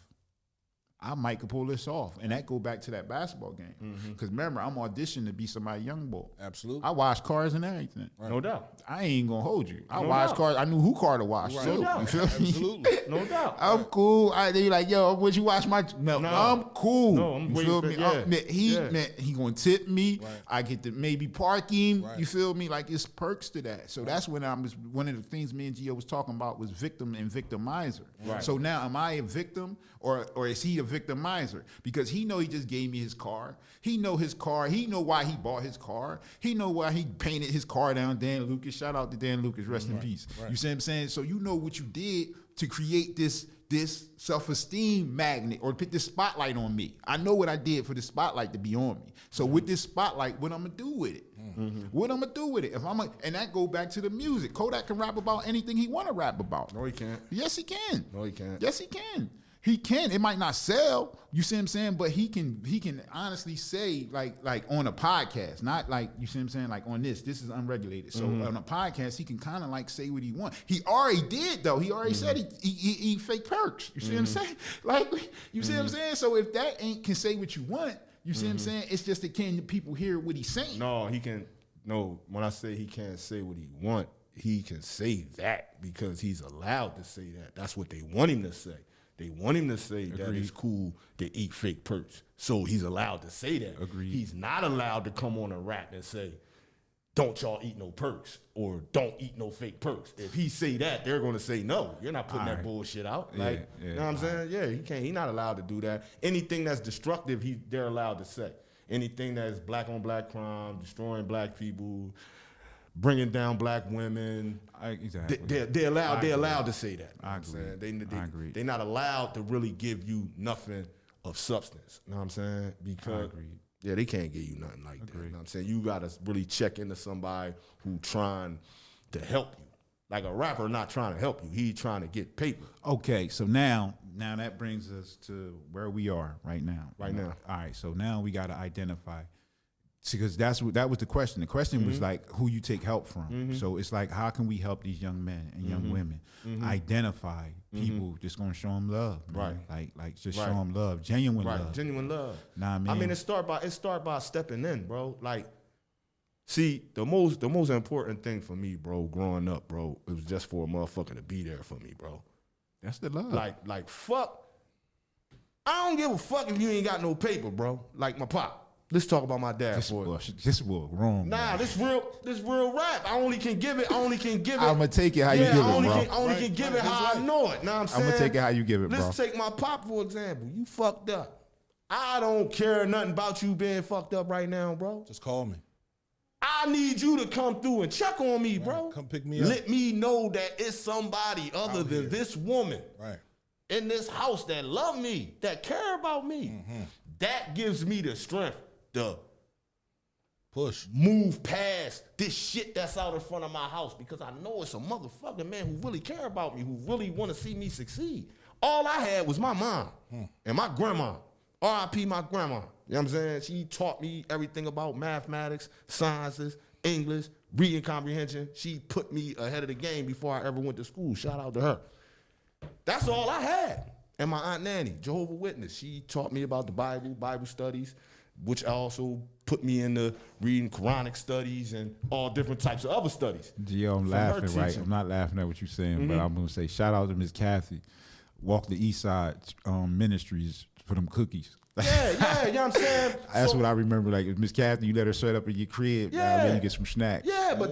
Speaker 3: I might could pull this off. And that go back to that basketball game. Because remember, I'm auditioning to be somebody young boy.
Speaker 1: Absolutely.
Speaker 3: I wash cars and everything.
Speaker 2: No doubt.
Speaker 3: I ain't gonna hold you. I
Speaker 2: No
Speaker 3: wash
Speaker 2: doubt.
Speaker 3: cars. I knew who car to wash
Speaker 1: Right.
Speaker 3: too.
Speaker 2: No doubt.
Speaker 3: You feel me?
Speaker 1: Absolutely.
Speaker 2: No doubt.
Speaker 3: I'm cool. They be like, yo, would you wash my? No,
Speaker 2: No.
Speaker 3: I'm cool.
Speaker 2: No, I'm
Speaker 3: you
Speaker 2: waiting
Speaker 3: feel
Speaker 2: for-
Speaker 3: me?
Speaker 2: yeah.
Speaker 3: He gonna tip me.
Speaker 1: Right.
Speaker 3: I get to maybe park him.
Speaker 1: Right.
Speaker 3: You feel me? Like it's perks to that. So that's when one of the things me and Gio was talking about was victim and victimizer.
Speaker 2: Right.
Speaker 3: So now am I a victim or is he a victimizer? Because he know he just gave me his car. He know his car. He know why he bought his car. He know why he painted his car down. Dan Lucas. Shout out to Dan Lucas. Rest in peace.
Speaker 1: Right.
Speaker 3: You see what I'm saying? So you know what you did to create this self-esteem magnet or put this spotlight on me. I know what I did for the spotlight to be on me. So with this spotlight, what I'm gonna do with it? What I'm gonna do with it? And that go back to the music. Kodak can rap about anything he wanna rap about.
Speaker 2: No, he can't.
Speaker 3: Yes, he can.
Speaker 2: No, he can't.
Speaker 3: Yes, he can. He can. It might not sell. You see what I'm saying? But he can honestly say like on a podcast, not like, you see what I'm saying, like on this. This is unregulated. So on a podcast, he can kind of like say what he wants. He already did though. He already said he fake perks. You see what I'm saying? Like you see what I'm saying? So if that can say what you want, you see what I'm saying? It's just that can people hear what he's saying?
Speaker 2: No, he can. No, when I say he can't say what he want, he can say that because he's allowed to say that. That's what they want him to say. They want him to say that it's cool to eat fake perks. So he's allowed to say that.
Speaker 3: Agreed.
Speaker 2: He's not allowed to come on a rap and say, don't y'all eat no perks or don't eat no fake perks. If he say that, they're going to say, no, you're not putting that bullshit out.
Speaker 3: Yeah,
Speaker 2: Like,
Speaker 3: yeah,
Speaker 2: you know what I'm saying? Yeah, he can't. He's not allowed to do that. Anything that's destructive, they're allowed to say. Anything that's black on black crime, destroying black people, bringing down black women.
Speaker 3: Exactly.
Speaker 2: They're allowed to say that.
Speaker 3: I
Speaker 2: You know what I'm saying?
Speaker 3: I agree.
Speaker 2: They're not allowed to really give you nothing of substance. You know what I'm saying? Because
Speaker 3: agree.
Speaker 2: yeah, they can't give you nothing like that. You know what I'm saying? You gotta really check into somebody who trying to help you. Like a rapper not trying to help you. He trying to get paper.
Speaker 3: Okay, so now that brings us to where we are right now.
Speaker 2: Right now.
Speaker 3: All right, so now we got to identify, because that was the question. The question was like who you take help from. So it's like, how can we help these young men and young women identify people just gonna show them love, man. Like just show them love, genuine love.
Speaker 2: Genuine love.
Speaker 3: Nah, I mean,
Speaker 2: it start by stepping in, bro. Like, see, the most important thing for me, bro, growing up, bro, it was just for a motherfucker to be there for me, bro.
Speaker 3: that's the love.
Speaker 2: Like fuck. I don't give a fuck if you ain't got no paper, bro. Like my pop. Let's talk about my dad
Speaker 3: this
Speaker 2: for
Speaker 3: boy,
Speaker 2: it.
Speaker 3: this boy wrong.
Speaker 2: Nah,
Speaker 3: man.
Speaker 2: this real rap. I only can give it.
Speaker 3: I'm gonna take it how you give it, bro.
Speaker 2: I only can give it how I know it. Know what I'm saying?
Speaker 3: I'm gonna take it how you give it, bro.
Speaker 2: Let's take my pop for example. You fucked up. I don't care nothing about you being fucked up right now, bro.
Speaker 1: Just call me.
Speaker 2: I need you to come through and check on me, bro.
Speaker 1: Come pick me up.
Speaker 2: Let me know that it's somebody other
Speaker 1: Out
Speaker 2: than
Speaker 1: here.
Speaker 2: this woman
Speaker 1: Right.
Speaker 2: in this house that love me, that care about me. That gives me the strength to
Speaker 1: Push.
Speaker 2: move past this shit that's out in front of my house, because I know it's a motherfucking man who really care about me, who really want to see me succeed. All I had was my mom and my grandma. R.I.P. my grandma. You know what I'm saying? She taught me everything about mathematics, sciences, English, reading comprehension. She put me ahead of the game before I ever went to school. Shout out to her. That's all I had. And my Aunt Nanny, Jehovah's Witness, she taught me about the Bible studies, which also put me into reading Quranic studies and all different types of other studies.
Speaker 3: Gio, I'm
Speaker 2: From her
Speaker 3: laughing, right?
Speaker 2: teaching.
Speaker 3: I'm not laughing at what you're saying, but I'm gonna say shout out to Miss Kathy, Walk the East Side Ministries for them cookies.
Speaker 2: Yeah, you know what I'm saying?
Speaker 3: That's
Speaker 2: So-
Speaker 3: what I remember. Like Miss Kathy, you let her set up in your crib.
Speaker 2: Yeah.
Speaker 3: Then you get some snacks.
Speaker 2: Yeah, but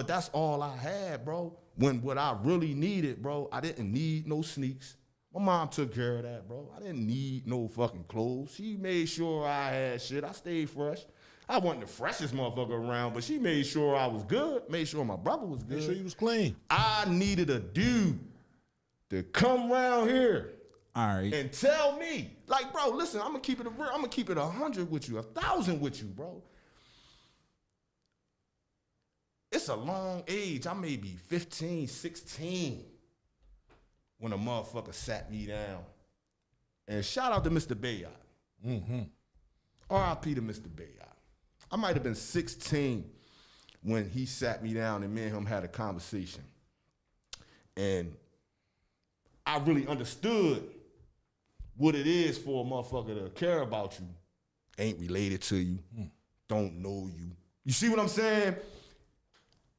Speaker 2: that's all I had, bro. When what I really needed, bro, I didn't need no sneaks. My mom took care of that, bro. I didn't need no fucking clothes. She made sure I had shit. I stayed fresh. I wasn't the freshest motherfucker around, but she made sure I was good, made sure my brother was good.
Speaker 1: Make sure you was clean.
Speaker 2: I needed a dude to come around here
Speaker 3: All right.
Speaker 2: and tell me, like, bro, listen, I'm gonna keep it real. I'm gonna keep it 100 with you, 1,000 with you, bro. It's a long age. I may be 15, 16 when a motherfucker sat me down. And shout out to Mr. Bayard. R.I.P. to Mr. Bayard. I might have been 16 when he sat me down and me and him had a conversation. And I really understood what it is for a motherfucker to care about you, ain't related to you, don't know you. You see what I'm saying?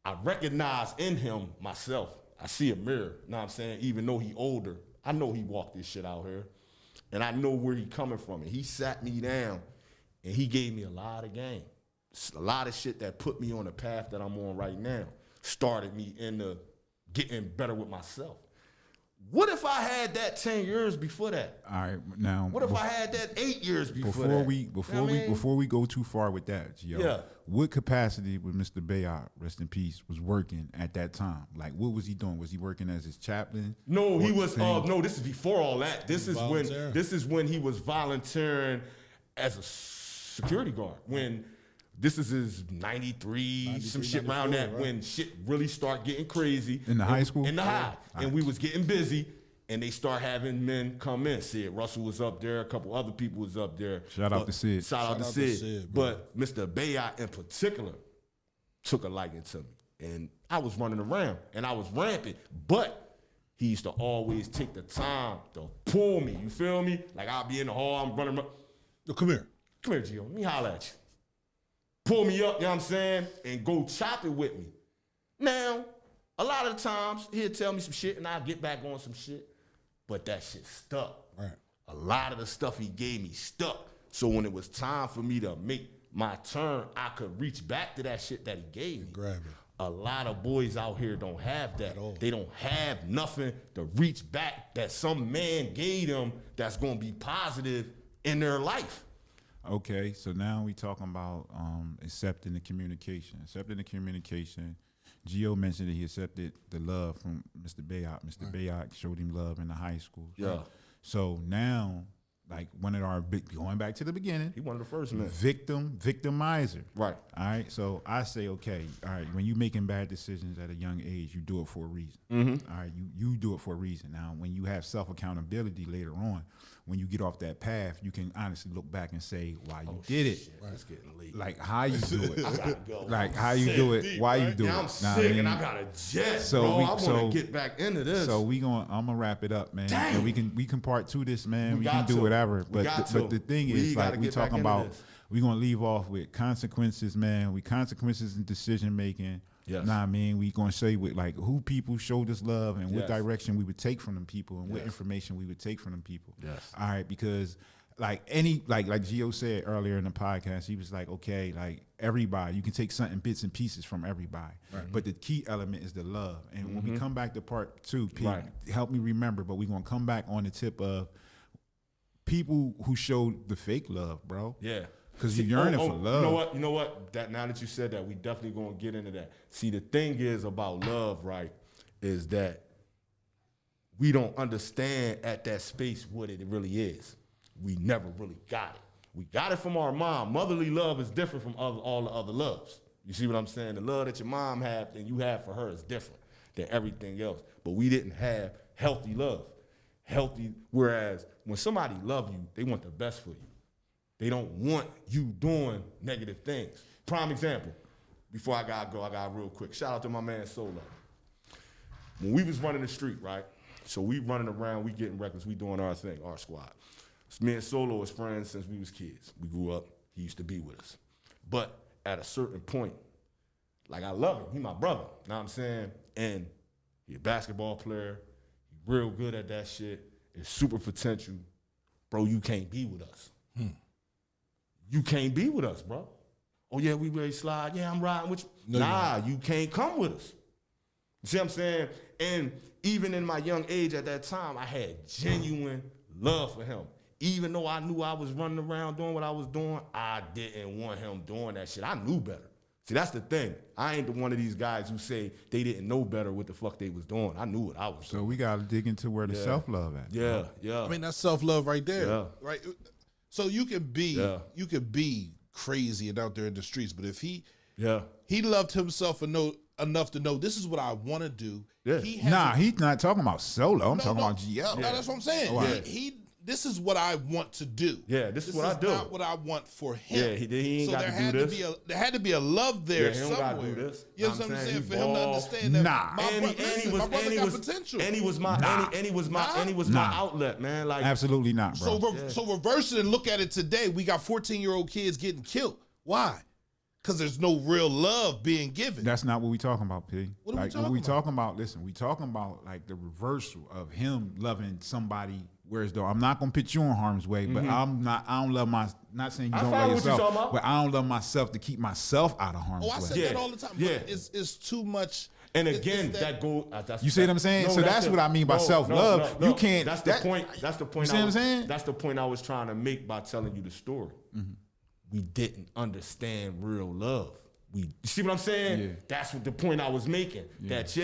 Speaker 2: I recognize in him myself. I see a mirror, know what I'm saying? Even though he older, I know he walked this shit out here. And I know where he coming from. And he sat me down and he gave me a lot of game. A lot of shit that put me on the path that I'm on right now. Started me into getting better with myself. What if I had that 10 years before that?
Speaker 3: All right. Now,
Speaker 2: What if I had that 8 years before that?
Speaker 3: before we go too far with that, Gio,
Speaker 2: Yeah.
Speaker 3: what capacity was Mr. Bayard, rest in peace, was working at that time? Like, what was he doing? Was he working as his chaplain?
Speaker 2: No, he was.
Speaker 3: thing?
Speaker 2: No, this is before all that. This is
Speaker 1: volunteering.
Speaker 2: when he was volunteering as a security guard. When this is his 93 some shit around
Speaker 1: 94,
Speaker 2: that.
Speaker 1: right.
Speaker 2: When shit really start getting crazy
Speaker 3: In the high school?
Speaker 2: In the high, and we was getting busy. And they start having men come in. Sid Russell was up there. A couple other people was up there.
Speaker 3: Shout out to Sid.
Speaker 2: Shout out to
Speaker 1: Shout out to
Speaker 2: Sid.
Speaker 1: Sid, bro.
Speaker 2: But Mr. Bayard in particular took a liking to me. And I was running around and I was rampant. But he used to always take the time to pull me. You feel me? Like I'll be in the hall, I'm running around.
Speaker 1: Yo, come here.
Speaker 2: Come here, Gio. Let me holler at you. Pull me up, you know what I'm saying? And go chop it with me. Now, a lot of the times, he'll tell me some shit and I'll get back on some shit. But that shit stuck.
Speaker 1: Right.
Speaker 2: A lot of the stuff he gave me stuck. So when it was time for me to make my turn, I could reach back to that shit that he gave me.
Speaker 1: Grab it.
Speaker 2: A lot of boys out here don't have that.
Speaker 1: At all.
Speaker 2: They don't have nothing to reach back that some man gave them that's gonna be positive in their life.
Speaker 3: Okay, so now we talking about accepting the communication. Accepting the communication. Gio mentioned that he accepted the love from Mr. Bayok. Mr. Bayok showed him love in the high school.
Speaker 2: Yeah.
Speaker 3: So now, like one of our going back to the beginning,
Speaker 2: He one of the first men.
Speaker 3: victimizer.
Speaker 2: Right.
Speaker 3: All right. So I say, okay, all right, when you're making bad decisions at a young age, you do it for a reason. All right, you do it for a reason. Now, when you have self accountability later on, when you get off that path, you can honestly look back and say why you did it.
Speaker 2: Shit, it's getting late.
Speaker 3: Like how you do it.
Speaker 2: I gotta go.
Speaker 3: Like how you do it, why you do
Speaker 2: Yeah,
Speaker 3: it.
Speaker 2: I'm
Speaker 3: Know
Speaker 2: sick
Speaker 3: what I
Speaker 2: and
Speaker 3: mean?
Speaker 2: I got a jet,
Speaker 3: So
Speaker 2: bro.
Speaker 3: we-
Speaker 2: I want
Speaker 3: so-
Speaker 2: to get back into this.
Speaker 3: So I'm gonna wrap it up, man.
Speaker 2: Dang.
Speaker 3: And we can part two this, man. We can
Speaker 2: got
Speaker 3: do
Speaker 2: to.
Speaker 3: whatever.
Speaker 2: We got to.
Speaker 3: But the thing
Speaker 2: We
Speaker 3: is,
Speaker 2: gotta
Speaker 3: like we
Speaker 2: get back
Speaker 3: talking
Speaker 2: into
Speaker 3: about,
Speaker 2: this.
Speaker 3: we gonna leave off with consequences, man. We consequences in decision making.
Speaker 2: Yes.
Speaker 3: Nah, I mean, we gonna say with like who people showed us love and what
Speaker 2: Yes.
Speaker 3: direction we would take from them people and what
Speaker 2: Yes.
Speaker 3: information we would take from them people.
Speaker 2: Yes.
Speaker 3: All right, because like Gio said earlier in the podcast, he was like, okay, like everybody, you can take something bits and pieces from everybody, but the key element is the love. And when we come back to part two, Pete,
Speaker 2: Right.
Speaker 3: help me remember, but we're gonna come back on the tip of people who showed the fake love, bro.
Speaker 2: Yeah.
Speaker 3: Because
Speaker 2: See,
Speaker 3: you're yearning for love.
Speaker 2: You know what? That now that you said that, we definitely gonna get into that. See, the thing is about love, right, is that we don't understand at that space what it really is. We never really got it. We got it from our mom. Motherly love is different from all the other loves. You see what I'm saying? The love that your mom had and you have for her is different than everything else. But we didn't have healthy love. Whereas when somebody love you, they want the best for you. They don't want you doing negative things. Prime example, before I gotta go, I got real quick. Shout out to my man Solo. When we was running the street, right? So we running around, we getting reckless, we doing our thing, our squad. So me and Solo was friends since we was kids. We grew up, he used to be with us. But at a certain point, like I love him, he my brother, know what I'm saying? And he a basketball player, he real good at that shit, it's super potential. Bro, you can't be with us. You can't be with us, bro. Oh yeah, we ready to slide. Yeah, I'm riding with you. Nah, you can't come with us. You see what I'm saying? And even in my young age at that time, I had genuine love for him. Even though I knew I was running around doing what I was doing, I didn't want him doing that shit. I knew better. See, that's the thing. I ain't the one of these guys who say they didn't know better what the fuck they was doing. I knew what I was
Speaker 3: So
Speaker 2: doing.
Speaker 3: we gotta dig into where the self love at.
Speaker 2: Yeah, yeah.
Speaker 1: I mean, that's self-love right there.
Speaker 2: Yeah.
Speaker 1: Right? So you can be
Speaker 2: Yeah.
Speaker 1: crazy and out there in the streets, but if he
Speaker 2: yeah.
Speaker 1: loved himself enough to know this is what I want to do.
Speaker 2: Yeah.
Speaker 1: He has
Speaker 3: Nah, he's not talking about Solo. I'm
Speaker 1: No,
Speaker 3: talking
Speaker 1: no.
Speaker 3: about GL.
Speaker 1: No, that's what I'm saying.
Speaker 2: Yeah.
Speaker 1: This is what I want to do.
Speaker 2: Yeah, this is what I do.
Speaker 1: Not what I want for him.
Speaker 2: Yeah, he ain't
Speaker 1: so
Speaker 2: got
Speaker 1: there
Speaker 2: to do
Speaker 1: had
Speaker 2: this.
Speaker 1: to be there had to be a love there
Speaker 2: Yeah, he don't
Speaker 1: somewhere.
Speaker 2: gotta do this.
Speaker 1: You know what I'm saying? For him to
Speaker 2: ball.
Speaker 1: understand that
Speaker 3: Nah.
Speaker 1: my brother got potential.
Speaker 2: And he was my
Speaker 3: Nah.
Speaker 2: and he was my
Speaker 1: Nah.
Speaker 2: and he was
Speaker 3: Nah.
Speaker 2: my outlet, man. Like
Speaker 3: Absolutely not, bro.
Speaker 1: So reverse it and look at it today. We got 14-year-old kids getting killed. Why? Because there's no real love being given.
Speaker 3: That's not what we talking about, P.
Speaker 1: What are we
Speaker 3: like,
Speaker 1: talking
Speaker 3: what we
Speaker 1: about?
Speaker 3: talking about? Listen, we talking about like the reversal of him loving somebody. Whereas though I'm not gonna put you in harm's way, but I don't love not saying you
Speaker 2: I
Speaker 3: don't
Speaker 2: follow
Speaker 3: love
Speaker 2: what you
Speaker 3: yourself,
Speaker 2: talking about.
Speaker 3: but I don't love myself to keep myself out of harm's
Speaker 1: I
Speaker 3: way.
Speaker 1: said
Speaker 2: Yeah.
Speaker 1: that all the time.
Speaker 2: Yeah.
Speaker 1: But it's too much.
Speaker 2: and
Speaker 1: It's
Speaker 2: again,
Speaker 1: that-
Speaker 2: that go. That's,
Speaker 3: You see what I'm saying? So that's what I mean by self-love. You can't-
Speaker 2: That's
Speaker 3: that-
Speaker 2: the point. That's the point.
Speaker 3: You see what I'm saying?
Speaker 2: That's the point I was trying to make by telling you the story. We didn't understand real love. You see what I'm saying?
Speaker 3: Yeah.
Speaker 2: That's what the point I was making. That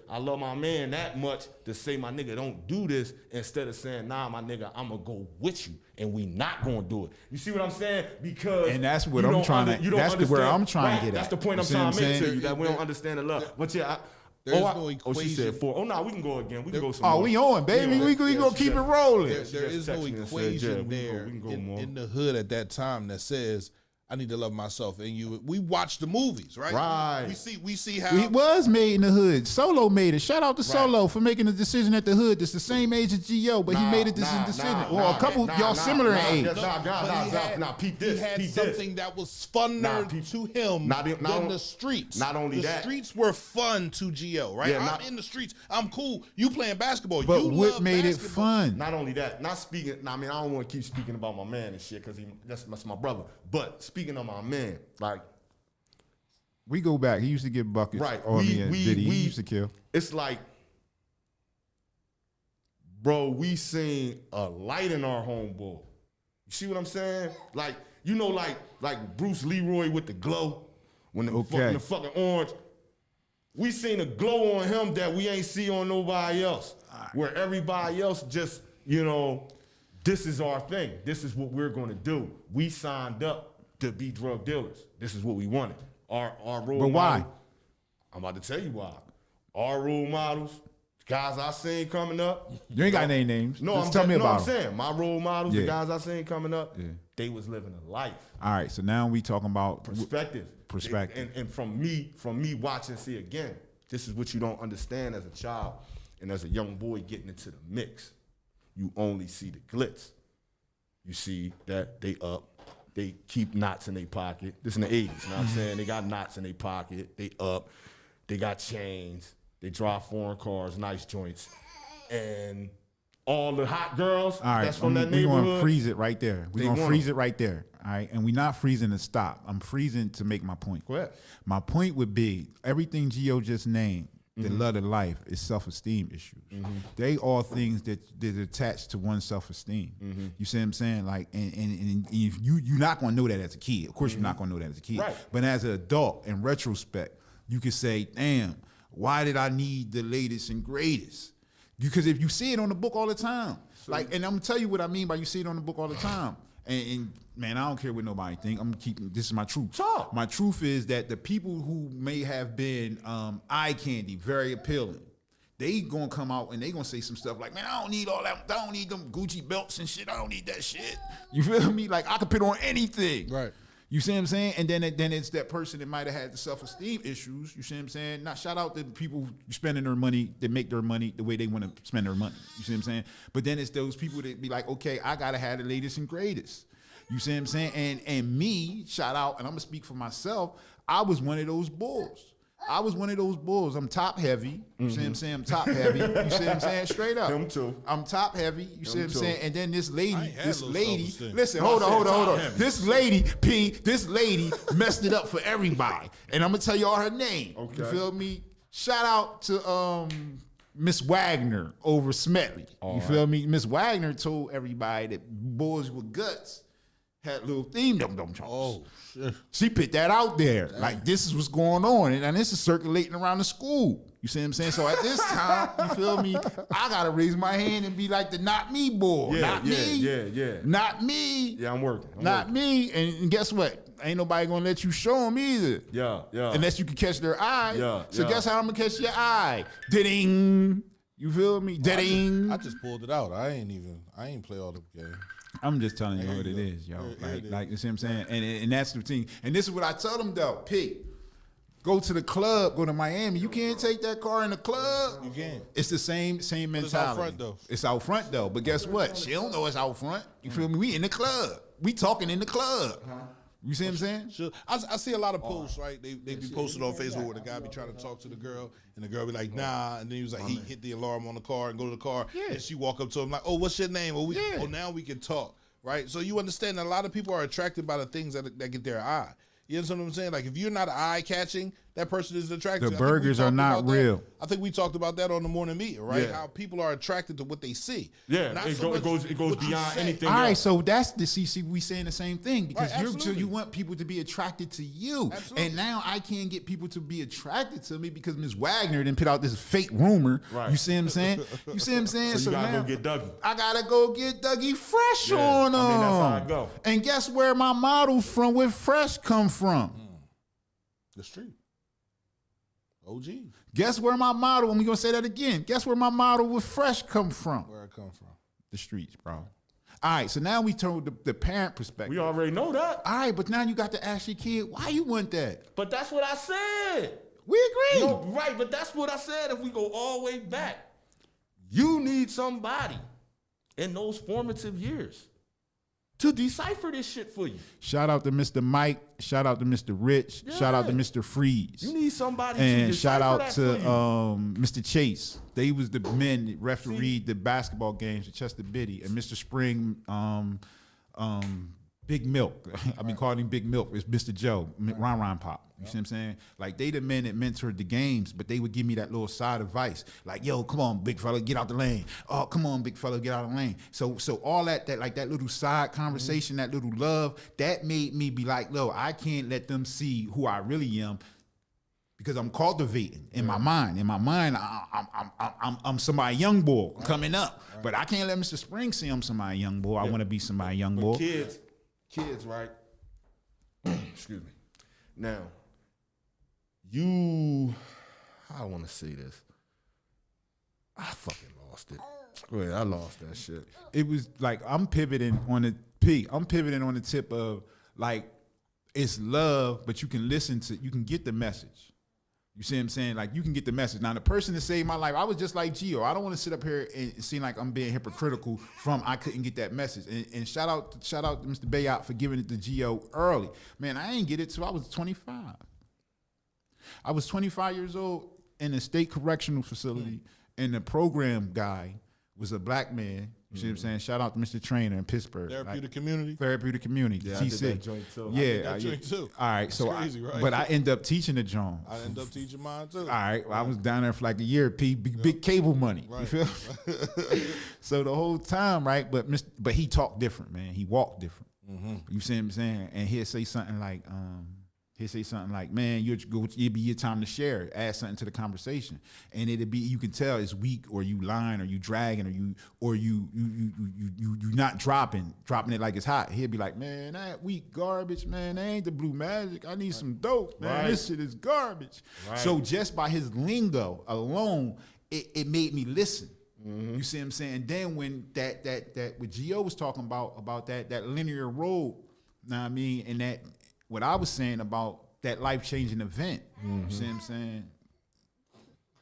Speaker 2: I love my man that much to say my nigga don't do this instead of saying nah my nigga I'm gonna go with you and we not gonna do it. You see what I'm saying? Because
Speaker 3: And that's what
Speaker 2: you
Speaker 3: I'm
Speaker 2: don't
Speaker 3: trying to-
Speaker 2: you don't
Speaker 3: that's the- where
Speaker 2: understand-
Speaker 3: I'm trying to
Speaker 2: right,
Speaker 3: get
Speaker 2: That's
Speaker 3: at.
Speaker 2: the point
Speaker 3: You
Speaker 2: I'm
Speaker 3: see
Speaker 2: trying
Speaker 3: what
Speaker 2: to
Speaker 3: I'm
Speaker 2: make to
Speaker 3: saying?
Speaker 2: you that we don't understand the love. But
Speaker 1: There's
Speaker 2: oh,
Speaker 1: no
Speaker 2: oh, she
Speaker 1: equation.
Speaker 2: said 4. Oh no, we can go again. We can go some
Speaker 3: Oh,
Speaker 2: more.
Speaker 3: we on, baby.
Speaker 2: Yeah,
Speaker 3: We gonna keep it rolling.
Speaker 1: There
Speaker 2: She
Speaker 1: is
Speaker 2: just
Speaker 1: no
Speaker 2: texted me and said,
Speaker 1: equation
Speaker 2: yeah, we can go-
Speaker 1: there
Speaker 2: we can go
Speaker 1: in,
Speaker 2: more.
Speaker 1: in the hood at that time that says I need to love myself. And we watch the movies, right?
Speaker 2: Right.
Speaker 1: We see how
Speaker 3: It was made in the hood. Solo made it. Shout out to Solo for making a decision at the hood. That's the same age as Gio, but he made a decision. Well, a couple y'all similar in age.
Speaker 2: Nah, peep this.
Speaker 1: he had
Speaker 2: peep
Speaker 1: something
Speaker 2: this.
Speaker 1: that was funner to him than the streets.
Speaker 2: not only
Speaker 1: the
Speaker 2: that-
Speaker 1: streets were fun to Gio, right?
Speaker 2: Yeah,
Speaker 1: I'm in the streets. I'm cool. You playing basketball.
Speaker 3: But
Speaker 1: you
Speaker 3: what
Speaker 1: love
Speaker 3: made it
Speaker 1: basketball.
Speaker 3: fun?
Speaker 2: Not only that, not speaking. I mean, I don't want to keep speaking about my man and shit because that's my brother. But speaking of my man, like
Speaker 3: We go back. He used to get buckets.
Speaker 2: Right.
Speaker 3: On me and Diddy. He used to kill.
Speaker 2: it's like, bro, we seen a light in our homeboy. You see what I'm saying? Like you know, like Bruce Leroy with the glow when the
Speaker 3: Okay.
Speaker 2: fucking orange. We seen a glow on him that we ain't see on nobody else. Where everybody else just, this is our thing. This is what we're gonna do. We signed up to be drug dealers. This is what we wanted. Our role
Speaker 3: But why?
Speaker 2: model- I'm about to tell you why. Our role models, guys I seen coming up.
Speaker 3: You ain't got any names.
Speaker 2: No,
Speaker 3: Just tell me about
Speaker 2: I'm
Speaker 3: them.
Speaker 2: saying my role models,
Speaker 3: Yeah.
Speaker 2: the guys I seen coming up,
Speaker 3: Yeah.
Speaker 2: they was living a life.
Speaker 3: All right, so now we talking about
Speaker 2: Perspective.
Speaker 3: Perspective.
Speaker 2: And from me watching, see again, this is what you don't understand as a child and as a young boy getting into the mix. You only see the glitz. You see that they keep knots in their pocket. This in the 80s, you know what I'm saying? They got knots in their pocket, they up, they got chains, they drive foreign cars, nice joints. And all the hot girls
Speaker 3: all right,
Speaker 2: that's from that
Speaker 3: we're
Speaker 2: neighborhood.
Speaker 3: gonna freeze it right there. We're
Speaker 2: They
Speaker 3: gonna
Speaker 2: want
Speaker 3: freeze
Speaker 2: 'em.
Speaker 3: it right there. All right, and we're not freezing to stop. I'm freezing to make my point.
Speaker 2: Go ahead.
Speaker 3: My point would be everything Gio just named, the love of life, is self-esteem issues. They all things that attached to one's self-esteem. You see what I'm saying? Like, and if you're not gonna know that as a kid. Of course, you're not gonna know that as a kid.
Speaker 2: Right.
Speaker 3: But as an adult, in retrospect, you could say, "Damn, why did I need the latest and greatest?" Because if you see it on the book all the time, like, and I'm gonna tell you what I mean by you see it on the book all the time. And man, I don't care what nobody think. I'm keeping this is my truth.
Speaker 2: Talk.
Speaker 3: My truth is that the people who may have been eye candy, very appealing, they gonna come out and they gonna say some stuff like, "Man, I don't need all that. I don't need them Gucci belts and shit. I don't need that shit." You feel me? Like I could put on anything.
Speaker 1: Right.
Speaker 3: You see what I'm saying? And then it's that person that might have had the self-esteem issues. You see what I'm saying? Not shout out to the people spending their money, that make their money the way they want to spend their money. You see what I'm saying? But then it's those people that be like, okay, I gotta have the latest and greatest. You see what I'm saying? And me, shout out, and I'm gonna speak for myself, I was one of those bulls. I was one of those bulls. I'm top heavy. You see what I'm saying? I'm top heavy. You see what I'm saying? Straight up.
Speaker 2: Him too.
Speaker 3: I'm top heavy. You see what I'm
Speaker 2: too.
Speaker 3: saying? And then this
Speaker 1: I
Speaker 3: lady,
Speaker 1: ain't had low self-esteem.
Speaker 3: listen,
Speaker 2: No,
Speaker 3: hold
Speaker 2: I
Speaker 3: on.
Speaker 2: said top heavy.
Speaker 3: This lady messed it up for everybody. And I'm gonna tell y'all her name. You
Speaker 2: Okay.
Speaker 3: feel me? Shout out to Miss Wagner over Smetley. You feel me? Miss Wagner told everybody that boys with guts had little theme dum chunks.
Speaker 1: Oh shit.
Speaker 3: She put that out there. Like, this is what's going on. And this is circulating around the school. You see what I'm saying? So at this time, you feel me? I got to raise my hand and be like the not me boy.
Speaker 2: Yeah,
Speaker 3: not
Speaker 2: yeah,
Speaker 3: me.
Speaker 2: yeah.
Speaker 3: Not me.
Speaker 2: Yeah, I'm working.
Speaker 3: Not me. And guess what? Ain't nobody going to let you show them either.
Speaker 2: Yeah.
Speaker 3: Unless you can catch their eye.
Speaker 2: Yeah,
Speaker 3: So
Speaker 2: yeah.
Speaker 3: guess how I'm going to catch your eye? Ding. You feel me? Ding.
Speaker 1: I just pulled it out. I ain't play all the game.
Speaker 3: I'm just telling you
Speaker 1: There
Speaker 3: what
Speaker 1: you
Speaker 3: it
Speaker 1: go.
Speaker 3: is, yo.
Speaker 1: There it is.
Speaker 3: Like you see what I'm saying? And that's the thing. And this is what I tell them though. P, go to the club, go to Miami. You can't take that car in the club.
Speaker 1: You can't.
Speaker 3: It's the same mentality.
Speaker 1: it's out front, though.
Speaker 3: It's out front though. But guess what? She don't know it's out front. You feel me? We in the club. We talking in the club. You see what I'm saying?
Speaker 1: Sure. I see a lot of posts, right? They be posted on Facebook where the guy be trying to talk to the girl, and the girl be like, nah, and then he was like, he hit the alarm on the car and go to the car, and she walk up to him like, oh, what's your name? Oh, now we can talk, right? So you understand that a lot of people are attracted by the things that get their eye. You understand what I'm saying? Like, if you're not eye catching, that person is attracted.
Speaker 3: The
Speaker 1: I think we
Speaker 3: burgers are
Speaker 1: talked
Speaker 3: not
Speaker 1: about that.
Speaker 3: real.
Speaker 1: I think we talked about that on the morning meeting, right?
Speaker 2: Yeah.
Speaker 1: How people are attracted to what they see.
Speaker 2: Yeah,
Speaker 1: Not
Speaker 2: it
Speaker 1: so much
Speaker 2: goes
Speaker 1: what you
Speaker 2: beyond
Speaker 1: say.
Speaker 2: anything
Speaker 3: All right,
Speaker 2: else.
Speaker 3: so that's the CC. We saying the same thing because
Speaker 1: Right,
Speaker 3: you
Speaker 1: absolutely.
Speaker 3: want people to be attracted to you,
Speaker 1: Absolutely.
Speaker 3: and now I can't get people to be attracted to me because Miss Wagner didn't put out this fake rumor.
Speaker 2: Right.
Speaker 3: You see what I'm saying? You see what I'm saying?
Speaker 2: So you gotta
Speaker 3: now
Speaker 2: go get Dougie.
Speaker 3: I gotta go get Dougie Fresh
Speaker 2: Yeah,
Speaker 3: on them.
Speaker 2: I mean, that's how I go.
Speaker 3: And guess where my models from? Where Fresh come from?
Speaker 1: The street. OG.
Speaker 3: Guess where my model? And we gonna say that again. Guess where my model with Fresh come from?
Speaker 1: Where I come from.
Speaker 3: The streets, bro. All right, so now we told the parent perspective.
Speaker 2: We already know that.
Speaker 3: All right, but now you got to ask your kid why you want that.
Speaker 2: But that's what I said.
Speaker 3: We agree.
Speaker 2: No, right, but that's what I said if we go all the way back. You need somebody in those formative years to decipher this shit for you.
Speaker 3: Shout out to Mr. Mike. Shout out to Mr. Rich. Shout out to
Speaker 2: Yeah.
Speaker 3: Mr. Freeze.
Speaker 2: You need somebody to
Speaker 3: And
Speaker 2: decipher
Speaker 3: shout out
Speaker 2: that
Speaker 3: to
Speaker 2: for you.
Speaker 3: Mr. Chase. They was the men that refereed the basketball games at Chester Biddy. And Mr. Spring, Big Milk. I've been calling him Big Milk. It's Mr. Joe, Ron Pop. You see what I'm saying? Like, they the men that mentored the games, but they would give me that little side advice. Like, yo, come on, big fella, get out the lane. Oh, come on, big fella, get out of the lane. So all that like that little side conversation, that little love, that made me be like, no, I can't let them see who I really am. because I'm cultivating in my mind. In my mind, I'm somebody young boy coming up, but I can't let Mr. Spring see I'm somebody young boy. I want to be somebody young boy.
Speaker 2: Kids, right? Excuse me. Now, you, how I want to say this. I fucking lost it. Wait, I lost that shit.
Speaker 3: It was like I'm pivoting on the tip of like it's love, but you can get the message. You see what I'm saying? Like you can get the message. Now the person that saved my life, I was just like Gio. I don't want to sit up here and seem like I'm being hypocritical from I couldn't get that message. And shout out to Mr. Bayot for giving it to Gio early. Man, I ain't get it till I was 25. I was 25 years old in a state correctional facility, and the program guy was a black man. You see what I'm saying? Shout out to Mr. Trainer in Pittsburgh.
Speaker 1: Therapeutic community.
Speaker 3: Therapeutic community.
Speaker 2: Yeah,
Speaker 3: TC.
Speaker 2: I did that joint too.
Speaker 3: Yeah,
Speaker 1: I did that joint too.
Speaker 3: All right, so
Speaker 1: crazy, right?
Speaker 3: but I end up teaching the John.
Speaker 1: I ended up teaching mine too.
Speaker 3: All right, well, I was down there for like a year. Big cable money.
Speaker 1: Right.
Speaker 3: You feel? So the whole time, right? But he talked different, man. He walked different. You see what I'm saying? And he'll say something like, man, it'd be your time to share, add something to the conversation, and it'd be, you can tell it's weak, or you lying, or you dragging, or you not dropping it like it's hot. He'll be like, man, that weak garbage, man, that ain't the blue magic. I need some dope, man.
Speaker 2: Right.
Speaker 3: This shit is garbage.
Speaker 2: Right.
Speaker 3: So just by his lingo alone, it made me listen. You see what I'm saying? Then when that what Gio was talking about that linear road, know what I mean, and that what I was saying about that life-changing event, you see what I'm saying?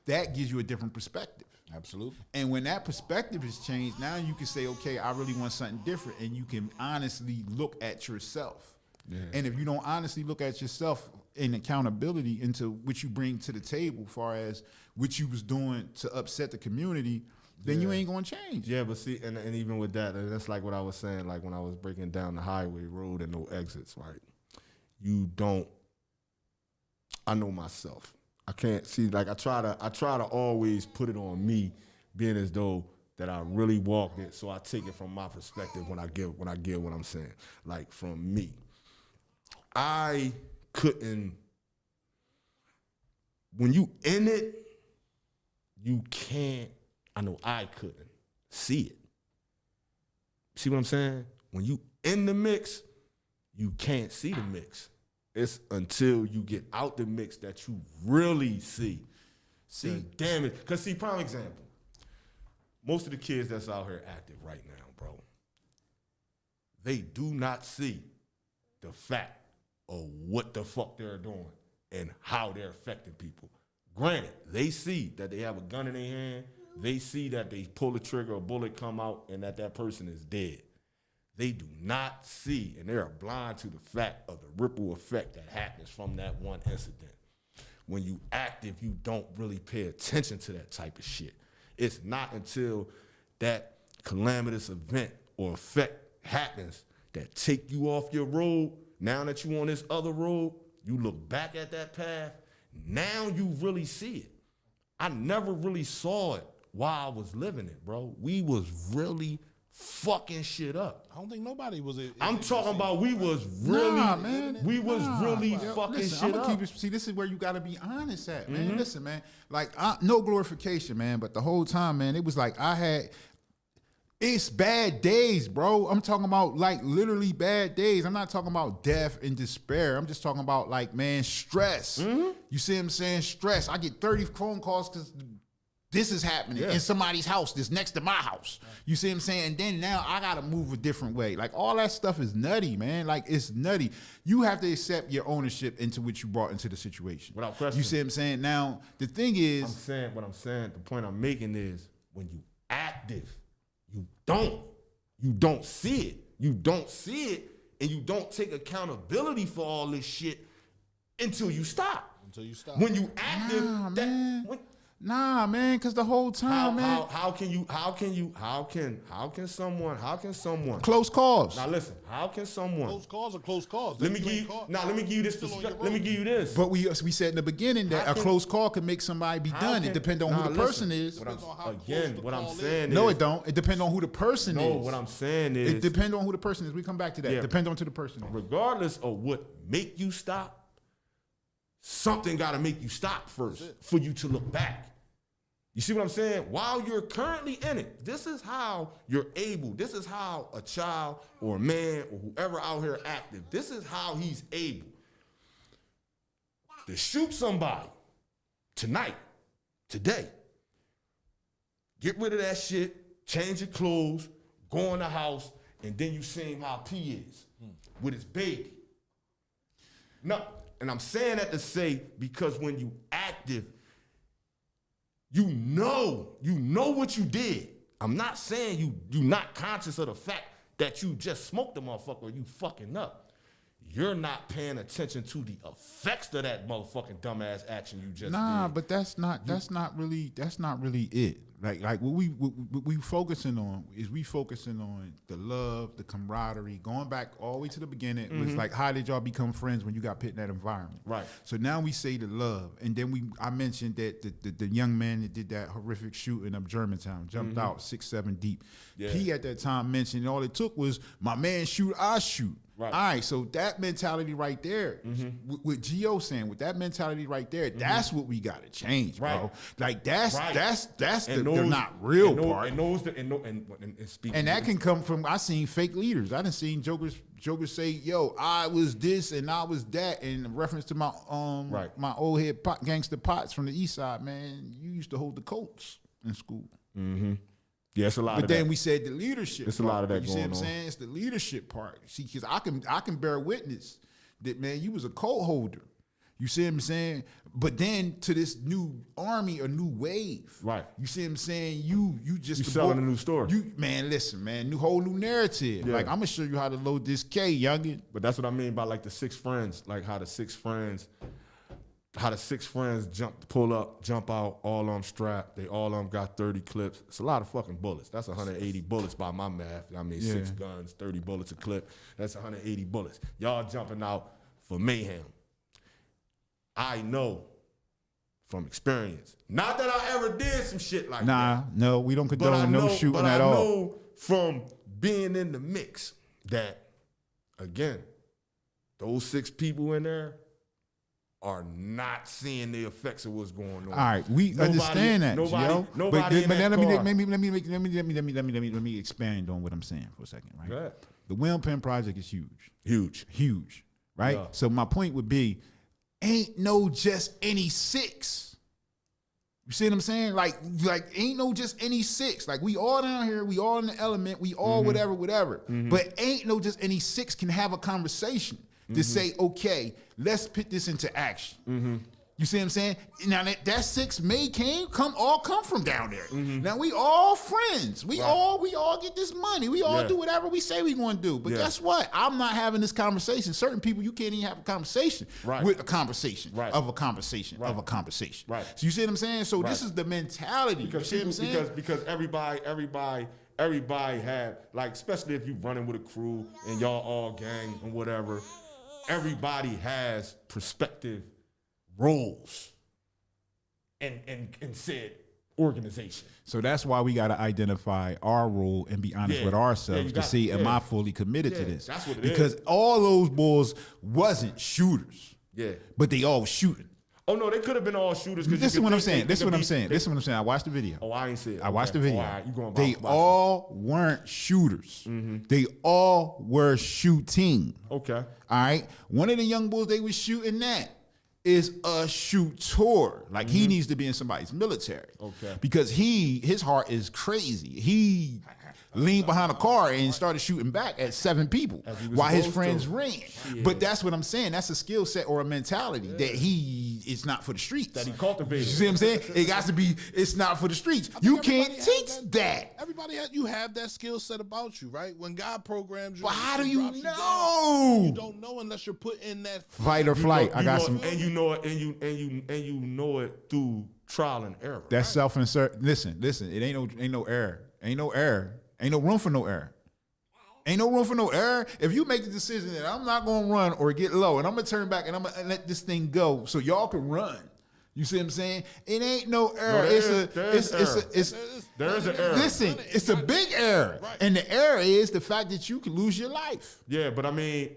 Speaker 3: That gives you a different perspective.
Speaker 1: Absolutely.
Speaker 3: And when that perspective is changed, now you can say, okay, I really want something different, and you can honestly look at yourself. Yeah. And if you don't honestly look at yourself in accountability into what you bring to the table, far as what you was doing to upset the community, then you ain't gonna change.
Speaker 2: Yeah, but see, and even with that, that's like what I was saying, like when I was breaking down the highway road and no exits, right? I know myself. I can't see, like I try to always put it on me, being as though that I really walked it, so I take it from my perspective when I give what I'm saying. Like from me. I couldn't, when you in it, you can't, I know I couldn't see it. See what I'm saying? When you in the mix, you can't see the mix. It's until you get out the mix that you really see. See, damn it. Because see, prime example, most of the kids that's out here active right now, bro, they do not see the fact of what the fuck they're doing and how they're affecting people. Granted, they see that they have a gun in their hand. They see that they pull the trigger, a bullet come out, and that person is dead. They do not see, and they are blind to the fact of the ripple effect that happens from that one incident. When you active, you don't really pay attention to that type of shit. It's not until that calamitous event or effect happens that take you off your road. Now that you on this other road, you look back at that path, now you really see it. I never really saw it while I was living it, bro. We was really fucking shit up.
Speaker 1: I don't think nobody was.
Speaker 2: I'm talking about we was really, fucking
Speaker 3: listen,
Speaker 2: shit up.
Speaker 3: Keep it, see, this is where you got to be honest at, man. Listen, man, like no glorification, man, but the whole time, man, it was like it's bad days, bro. I'm talking about like literally bad days. I'm not talking about death and despair. I'm just talking about like, man, stress. You see what I'm saying? Stress. I get 30 phone calls because this is happening in somebody's house that's next to my house. You see what I'm saying? And then now I got to move a different way. Like all that stuff is nutty, man. Like it's nutty. You have to accept your ownership into what you brought into the situation.
Speaker 2: Without question.
Speaker 3: You see what I'm saying? Now, the thing is,
Speaker 2: the point I'm making is when you active, you don't see it. You don't see it, and you don't take accountability for all this shit until you stop. When you active,
Speaker 3: Nah, man, because the whole time, man.
Speaker 2: How can someone
Speaker 3: Close calls.
Speaker 2: Now listen, how can someone
Speaker 1: Close calls are close calls.
Speaker 2: let me give you this. Let me give you this.
Speaker 3: But we said in the beginning that a close call can make somebody be done. It depends on who the person is.
Speaker 2: What I'm saying is,
Speaker 3: No, it don't. It depends on who the person is.
Speaker 2: No, what I'm saying is,
Speaker 3: it depends on who the person is. We come back to that.
Speaker 2: Yeah.
Speaker 3: It depends on who the person is.
Speaker 2: regardless of what make you stop, something got to make you stop first for you to look back. You see what I'm saying? While you're currently in it, this is how you're able. This is how a child or a man or whoever out here active, this is how he's able to shoot somebody tonight, today. Get rid of that shit, change your clothes, go in the house, and then you see him how P is with his baby. No, and I'm saying that to say because when you active, you know what you did. I'm not saying you not conscious of the fact that you just smoked the motherfucker or you fucking up. You're not paying attention to the effects of that motherfucking dumbass action you just did.
Speaker 3: But that's not really it. Like what we focusing on is we focusing on the love, the camaraderie, going back all the way to the beginning. It was like, how did y'all become friends when you got put in that environment?
Speaker 2: Right.
Speaker 3: So now we say the love, and then I mentioned that the young man that did that horrific shooting of Germantown jumped out 6-7 deep.
Speaker 2: Yeah.
Speaker 3: He at that time mentioned all it took was my man shoot, I shoot.
Speaker 2: Right.
Speaker 3: All right, so that mentality right there, with Gio saying, with that mentality right there, that's what we got to change, bro.
Speaker 2: Right.
Speaker 3: Like that's
Speaker 2: And
Speaker 3: they're not real part.
Speaker 2: And speaking
Speaker 3: And that can come from, I seen fake leaders. I done seen jokers say, yo, I was this and I was that, in reference to my my old head gangster Pots from the east side, man. You used to hold the Colts in school.
Speaker 2: Yeah, it's a lot
Speaker 3: But
Speaker 2: of
Speaker 3: then
Speaker 2: that.
Speaker 3: we said the leadership.
Speaker 2: It's a lot of that
Speaker 3: You see what I'm
Speaker 2: going on.
Speaker 3: saying? It's the leadership part. See, because I can bear witness that, man, you was a cult holder. You see what I'm saying? But then to this new army, a new wave.
Speaker 2: Right.
Speaker 3: You see what I'm saying? You just
Speaker 2: You
Speaker 3: the
Speaker 2: selling a new story.
Speaker 3: You, man, listen, man, whole new narrative.
Speaker 2: Yeah.
Speaker 3: Like, I'm gonna show you how to load this K, youngin.
Speaker 2: But that's what I mean by like the 6 friends, like how the 6 friends pull up, jump out, all of them strapped. They all of them got 30 clips. It's a lot of fucking bullets. That's 180 bullets by my math. I mean, 6 guns, 30 bullets a clip. That's 180 bullets. Y'all jumping out for mayhem. I know from experience. Not that I ever did some shit like that.
Speaker 3: Nah, no, we don't
Speaker 2: But
Speaker 3: condone no shooting at all.
Speaker 2: I know from being in the mix that, again, those 6 people in there are not seeing the effects of what's going on.
Speaker 3: All right, we understand that, Gio.
Speaker 2: Nobody in that car.
Speaker 3: Let me expand on what I'm saying for a second, right?
Speaker 2: Go ahead.
Speaker 3: The William Penn Project is
Speaker 2: Huge.
Speaker 3: huge, right?
Speaker 2: Yeah.
Speaker 3: So my point would be, ain't no just any 6. You see what I'm saying? Like ain't no just any 6. Like, we all down here, we all in the element, we all whatever. But ain't no just any 6 can have a conversation to say, okay, let's put this into action. You see what I'm saying? Now that 6 may come from down there. Now we all friends. We all get this money. We all do whatever we say we going to do. But guess what? I'm not having this conversation. Certain people, you can't even have a conversation with a conversation of a conversation of a conversation.
Speaker 2: Right.
Speaker 3: So you see what I'm saying? So this is the mentality.
Speaker 2: Because
Speaker 3: you see what I'm saying?
Speaker 2: because everybody had, like, especially if you running with a crew and y'all all gang and whatever, everybody has perspective roles and said organization.
Speaker 3: So that's why we got to identify our role and be honest with ourselves to see, am I fully committed to this?
Speaker 2: That's what it
Speaker 3: because
Speaker 2: is.
Speaker 3: all those boys wasn't shooters.
Speaker 2: Yeah.
Speaker 3: But they all was shooting.
Speaker 2: Oh no, they could have been all shooters.
Speaker 3: This is what I'm saying. This is what I'm saying. I watched the video.
Speaker 2: Oh, I ain't see it.
Speaker 3: I watched the video.
Speaker 2: Oh, all right. You going
Speaker 3: they all weren't shooters. They all were shooting.
Speaker 2: Okay.
Speaker 3: All right. One of the young bulls they was shooting at is a shooter. Like, he needs to be in somebody's military.
Speaker 2: Okay.
Speaker 3: Because his heart is crazy. He leaned behind a car and started shooting back at 7 people while his friends ran.
Speaker 2: Yeah.
Speaker 3: But that's what I'm saying. That's a skill set or a mentality that he is not for the streets.
Speaker 2: That he cultivated.
Speaker 3: You see what I'm saying? It got to be, it's not for the streets. You can't teach that.
Speaker 1: Everybody, you have that skill set about you, right? When God programs you,
Speaker 3: But how do you
Speaker 1: drops down,
Speaker 3: know?
Speaker 1: you don't know unless you're put in that
Speaker 3: Fight or flight. I got some.
Speaker 2: And you know it, and you know it through trial and error.
Speaker 3: That's self-insert. Listen. It ain't no error. Ain't no error. Ain't no room for no error. Ain't no room for no error. If you make the decision that I'm not gonna run or get low, and I'm gonna turn back and I'm gonna let this thing go so y'all can run. You see what I'm saying? It ain't no error.
Speaker 2: No, there is an error.
Speaker 3: Listen, it's a big error, and the error is the fact that you can lose your life.
Speaker 2: Yeah, but I mean,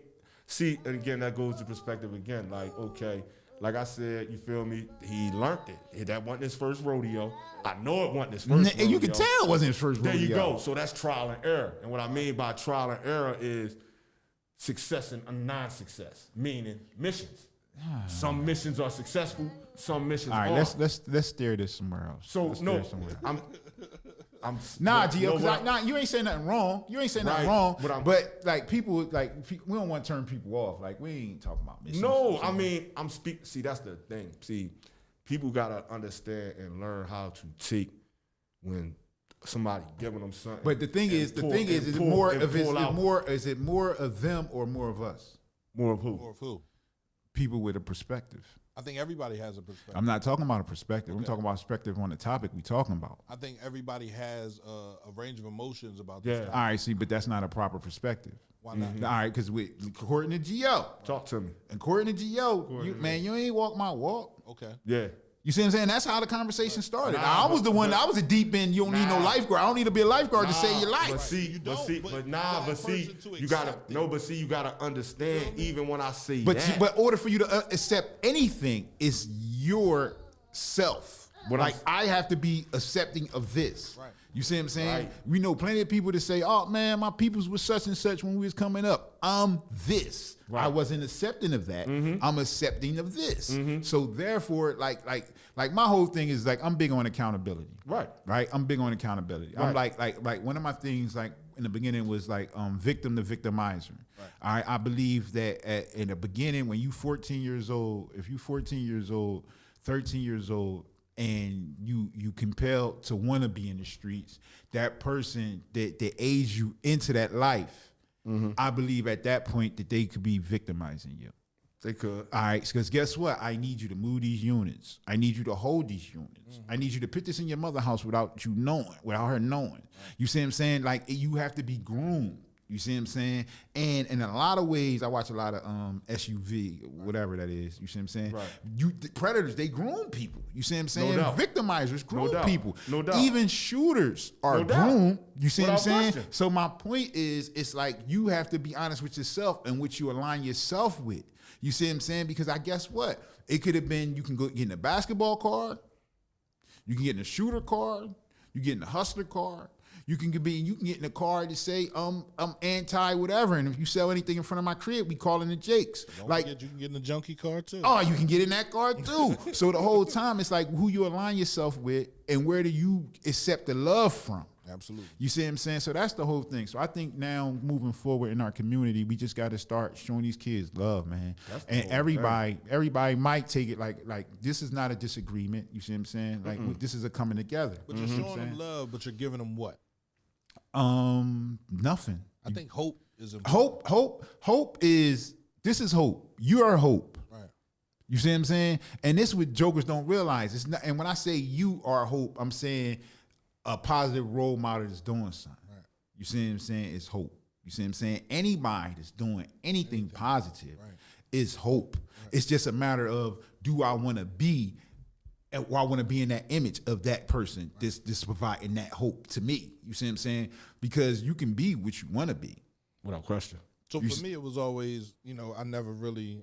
Speaker 2: see, and again, that goes to perspective again. Like, okay, like I said, you feel me? He learned it. That wasn't his first rodeo. I know it wasn't his first rodeo.
Speaker 3: And you can tell it wasn't his first rodeo.
Speaker 2: There you go. So that's trial and error. And what I mean by trial and error is success and non-success, meaning missions. Some missions are successful, some missions
Speaker 3: All right,
Speaker 2: aren't.
Speaker 3: let's steer this somewhere else.
Speaker 2: So
Speaker 3: Let's
Speaker 2: no,
Speaker 3: steer somewhere.
Speaker 2: I'm
Speaker 3: Nah,
Speaker 2: no,
Speaker 3: Gio,
Speaker 2: no,
Speaker 3: because
Speaker 2: what-
Speaker 3: nah, you ain't saying nothing wrong. You ain't saying nothing
Speaker 2: Right,
Speaker 3: wrong.
Speaker 2: but I'm-
Speaker 3: But like people, we don't want to turn people off. Like we ain't talking about missions.
Speaker 2: No, I mean, I'm speaking. See, that's the thing. See, people gotta understand and learn how to take when somebody giving them something.
Speaker 3: But the thing is, is it more of them or more of us?
Speaker 2: more of who?
Speaker 1: Or of who?
Speaker 3: People with a perspective.
Speaker 1: I think everybody has a perspective.
Speaker 3: I'm not talking about a perspective. I'm talking about perspective on the topic we talking about.
Speaker 1: I think everybody has a range of emotions about
Speaker 2: Yeah.
Speaker 1: this stuff.
Speaker 3: All right, see, but that's not a proper perspective.
Speaker 1: Why not?
Speaker 3: All right, because according to Gio,
Speaker 2: Talk to me.
Speaker 3: according to Gio, you ain't walk my walk.
Speaker 1: Okay.
Speaker 2: Yeah.
Speaker 3: You see what I'm saying? That's how the conversation started.
Speaker 2: Nah,
Speaker 3: I was the one. I was a deep end. You don't need no
Speaker 2: Nah.
Speaker 3: lifeguard. I don't need to be a lifeguard to save your life.
Speaker 2: But see,
Speaker 1: You
Speaker 2: but
Speaker 1: don't,
Speaker 2: see,
Speaker 1: but
Speaker 2: but
Speaker 1: you
Speaker 2: nah,
Speaker 1: got
Speaker 2: but
Speaker 1: a
Speaker 2: see,
Speaker 1: person to
Speaker 2: you gotta
Speaker 1: accept it.
Speaker 2: no, but see, you gotta understand. Even when I say
Speaker 3: But
Speaker 2: that,
Speaker 3: but order for you to accept anything is your self.
Speaker 2: What
Speaker 3: like
Speaker 2: I'm-
Speaker 3: I have to be accepting of this.
Speaker 1: Right.
Speaker 3: You see what I'm saying?
Speaker 2: Right.
Speaker 3: We know plenty of people that say, "Oh man, my peoples was such and such when we was coming up. I'm this.
Speaker 2: Right.
Speaker 3: I wasn't accepting of that. I'm accepting of this. So therefore, like my whole thing is like I'm big on accountability.
Speaker 2: Right.
Speaker 3: Right. I'm big on accountability. I'm
Speaker 2: Right.
Speaker 3: like one of my things like in the beginning was like victim to victimizer. I believe that in the beginning when you 14 years old, if you 14 years old, 13 years old, and you compelled to want to be in the streets, that person that aged you into that life, I believe at that point that they could be victimizing you.
Speaker 2: they could.
Speaker 3: All right, because guess what? I need you to move these units. I need you to hold these units. I need you to put this in your mother house without you knowing, without her knowing. You see what I'm saying? Like you have to be groomed. You see what I'm saying? And in a lot of ways, I watch a lot of SUV, whatever that is. You see what I'm saying?
Speaker 2: Right.
Speaker 3: The predators, they groom people. You see what I'm saying?
Speaker 2: doubt.
Speaker 3: Victimizers groom
Speaker 2: doubt.
Speaker 3: people.
Speaker 2: No doubt.
Speaker 3: Even shooters are
Speaker 2: No doubt.
Speaker 3: groomed. You see what I'm
Speaker 2: Without
Speaker 3: saying?
Speaker 2: question.
Speaker 3: So my point is, it's like you have to be honest with yourself and what you align yourself with. You see what I'm saying? Because I guess what? It could have been you can go get in a basketball card, you can get in a shooter card, you get in a hustler card. You can get in a card to say I'm anti whatever, and if you sell anything in front of my crib, we call it Jake's.
Speaker 1: Don't
Speaker 3: Like,
Speaker 1: forget you can get in the junkie car too.
Speaker 3: oh, you can get in that card too. So the whole time it's like who you align yourself with, and where do you accept the love from?
Speaker 1: Absolutely.
Speaker 3: You see what I'm saying? So that's the whole thing. So I think now moving forward in our community, we just got to start showing these kids love, man. And everybody might take it like this is not a disagreement. You see what I'm saying? Like this is a coming together.
Speaker 1: But you're showing them love, but you're giving them what?
Speaker 3: Nothing.
Speaker 1: I think hope is important.
Speaker 3: Hope is this is hope. You are hope.
Speaker 1: Right.
Speaker 3: You see what I'm saying? And this is what jokers don't realize. It's not. And when I say you are hope, I'm saying a positive role model that's doing something.
Speaker 1: Right.
Speaker 3: You see what I'm saying? It's hope. You see what I'm saying? Anybody that's doing anything positive is hope. It's just a matter of do I want to be, and I want to be in that image of that person. This providing that hope to me. You see what I'm saying? Because you can be what you want to be.
Speaker 2: Without question.
Speaker 1: So for me, it was always, I never really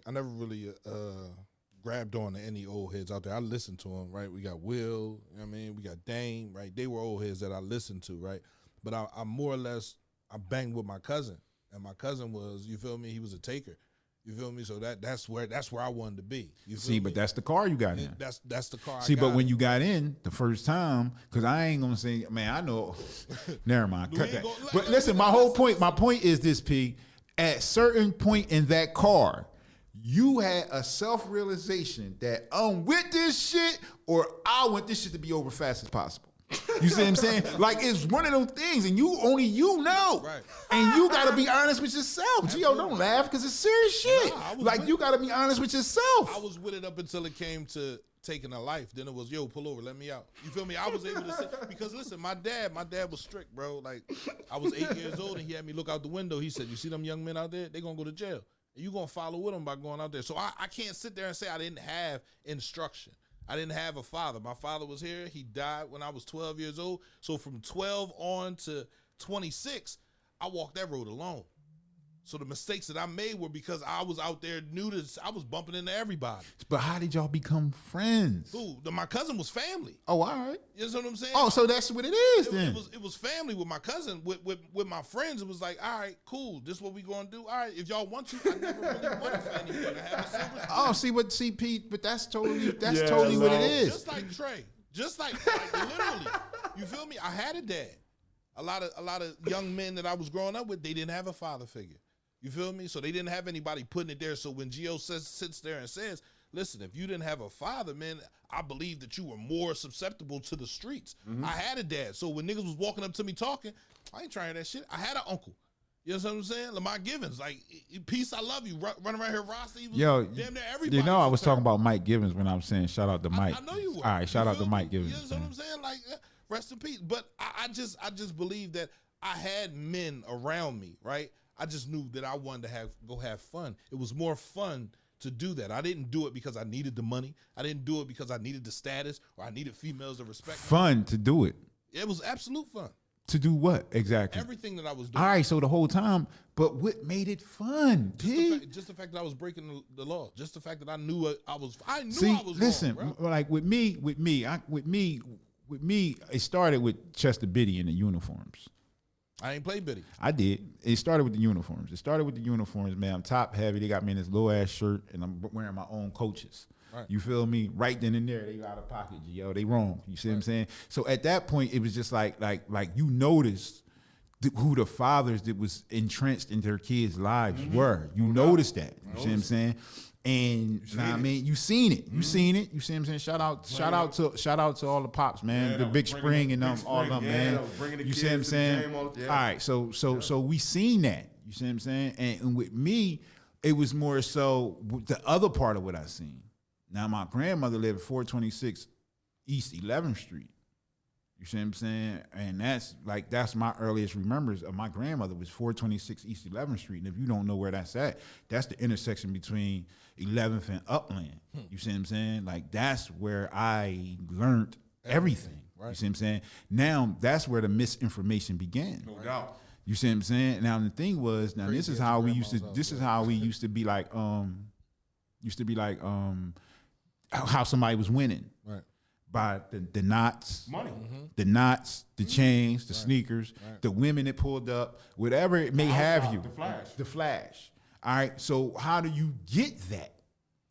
Speaker 1: grabbed on to any old heads out there. I listened to them, right? We got Will, we got Dame, right? They were old heads that I listened to, right? But I more or less, I banged with my cousin, and my cousin was, you feel me? He was a taker. You feel me? So that's where I wanted to be. You feel
Speaker 3: See,
Speaker 1: me?
Speaker 3: but that's the car you got in.
Speaker 1: That's the car.
Speaker 3: See,
Speaker 1: I got.
Speaker 3: but when you got in the first time, because I ain't gonna say, man, I know. Never mind.
Speaker 1: We
Speaker 3: Cut
Speaker 1: ain't
Speaker 3: that.
Speaker 1: gonna-
Speaker 3: But listen, my point is this, P. At certain point in that car, you had a self-realization that I'm with this shit, or I want this shit to be over fast as possible. You see what I'm saying? Like it's one of those things, and only you know.
Speaker 1: Right.
Speaker 3: And you gotta be honest with yourself. Gio, don't laugh because it's serious shit.
Speaker 1: Nah, I was
Speaker 3: like
Speaker 1: with-
Speaker 3: you gotta be honest with yourself.
Speaker 1: I was with it up until it came to taking a life. Then it was, yo, pull over, let me out. You feel me? I was able to say, because listen, my dad was strict, bro. Like I was 8 years old and he had me look out the window. He said, you see them young men out there? They gonna go to jail. And you gonna follow with them by going out there. So I can't sit there and say I didn't have instruction. I didn't have a father. My father was here. He died when I was 12 years old. So from 12 on to 26, I walked that road alone. So the mistakes that I made were because I was out there new to. I was bumping into everybody.
Speaker 3: But how did y'all become friends?
Speaker 1: My cousin was family.
Speaker 3: Oh, all right.
Speaker 1: You know what I'm saying?
Speaker 3: Oh, so that's what it is then.
Speaker 1: It was family with my cousin. With my friends, it was like, all right, cool. This is what we gonna do. All right, if y'all want to, I never really wanted for anyone to have a silver spoon.
Speaker 3: Oh, Pete, but that's totally what it is.
Speaker 1: Just like Trey. Just like literally. You feel me? I had a dad. A lot of young men that I was growing up with, they didn't have a father figure. You feel me? So they didn't have anybody putting it there. So when Gio sits there and says, listen, if you didn't have a father, man, I believe that you were more susceptible to the streets. I had a dad. So when niggas was walking up to me talking, I ain't trying that shit. I had an uncle. You know what I'm saying? Lamar Givens, like, peace, I love you. Run around here, Rasta. He was damn near everybody.
Speaker 3: You know, I was talking about Mike Givens when I was saying shout out to Mike.
Speaker 1: I know you were.
Speaker 3: All right, shout out to Mike
Speaker 1: You
Speaker 3: Givens.
Speaker 1: know what I'm saying? Like, rest in peace. But I just believe that I had men around me, right? I just knew that I wanted to go have fun. It was more fun to do that. I didn't do it because I needed the money. I didn't do it because I needed the status or I needed females to respect me.
Speaker 3: Fun to do it.
Speaker 1: It was absolute fun.
Speaker 3: To do what exactly?
Speaker 1: Everything that I was doing.
Speaker 3: All right, so the whole time, but what made it fun?
Speaker 1: Just the fact that I was breaking the law. Just the fact that I knew I was.
Speaker 3: Listen,
Speaker 1: wrong, bro.
Speaker 3: like with me, it started with Chester Biddy in the uniforms.
Speaker 1: I ain't play Biddy.
Speaker 3: I did. It started with the uniforms. Man, I'm top heavy. They got me in this low ass shirt, and I'm wearing my own coaches. Right. You feel me? Right then and there, they out of pocket, yo. They wrong. You see what I'm saying? So at that point, it was just like you noticed who the fathers that was entrenched in their kids' lives were. You noticed that. You see what I'm saying? And I mean, you seen it. You seen it. You see what I'm saying? Shout out to all the pops, man.
Speaker 2: Yeah,
Speaker 3: the Big Spring and all of them, man. You see what I'm saying? All right, so we seen that. You see what I'm saying? And with me, it was more so the other part of what I seen. Now my grandmother lived at 426 East 11th Street. You see what I'm saying? And that's my earliest remembrance of my grandmother was 426 East 11th Street. And if you don't know where that's at, that's the intersection between 11th and Upland. You see what I'm saying? Like that's where I learned everything. Right. You see what I'm saying? Now that's where the misinformation began.
Speaker 2: No doubt.
Speaker 3: You see what I'm saying? Now the thing was, this is how we used to be like how somebody was winning. Right. By the knots,
Speaker 2: money,
Speaker 3: the knots, the chains, the sneakers, the women that pulled up, whatever it may have you. The flash. All right. So how do you get that?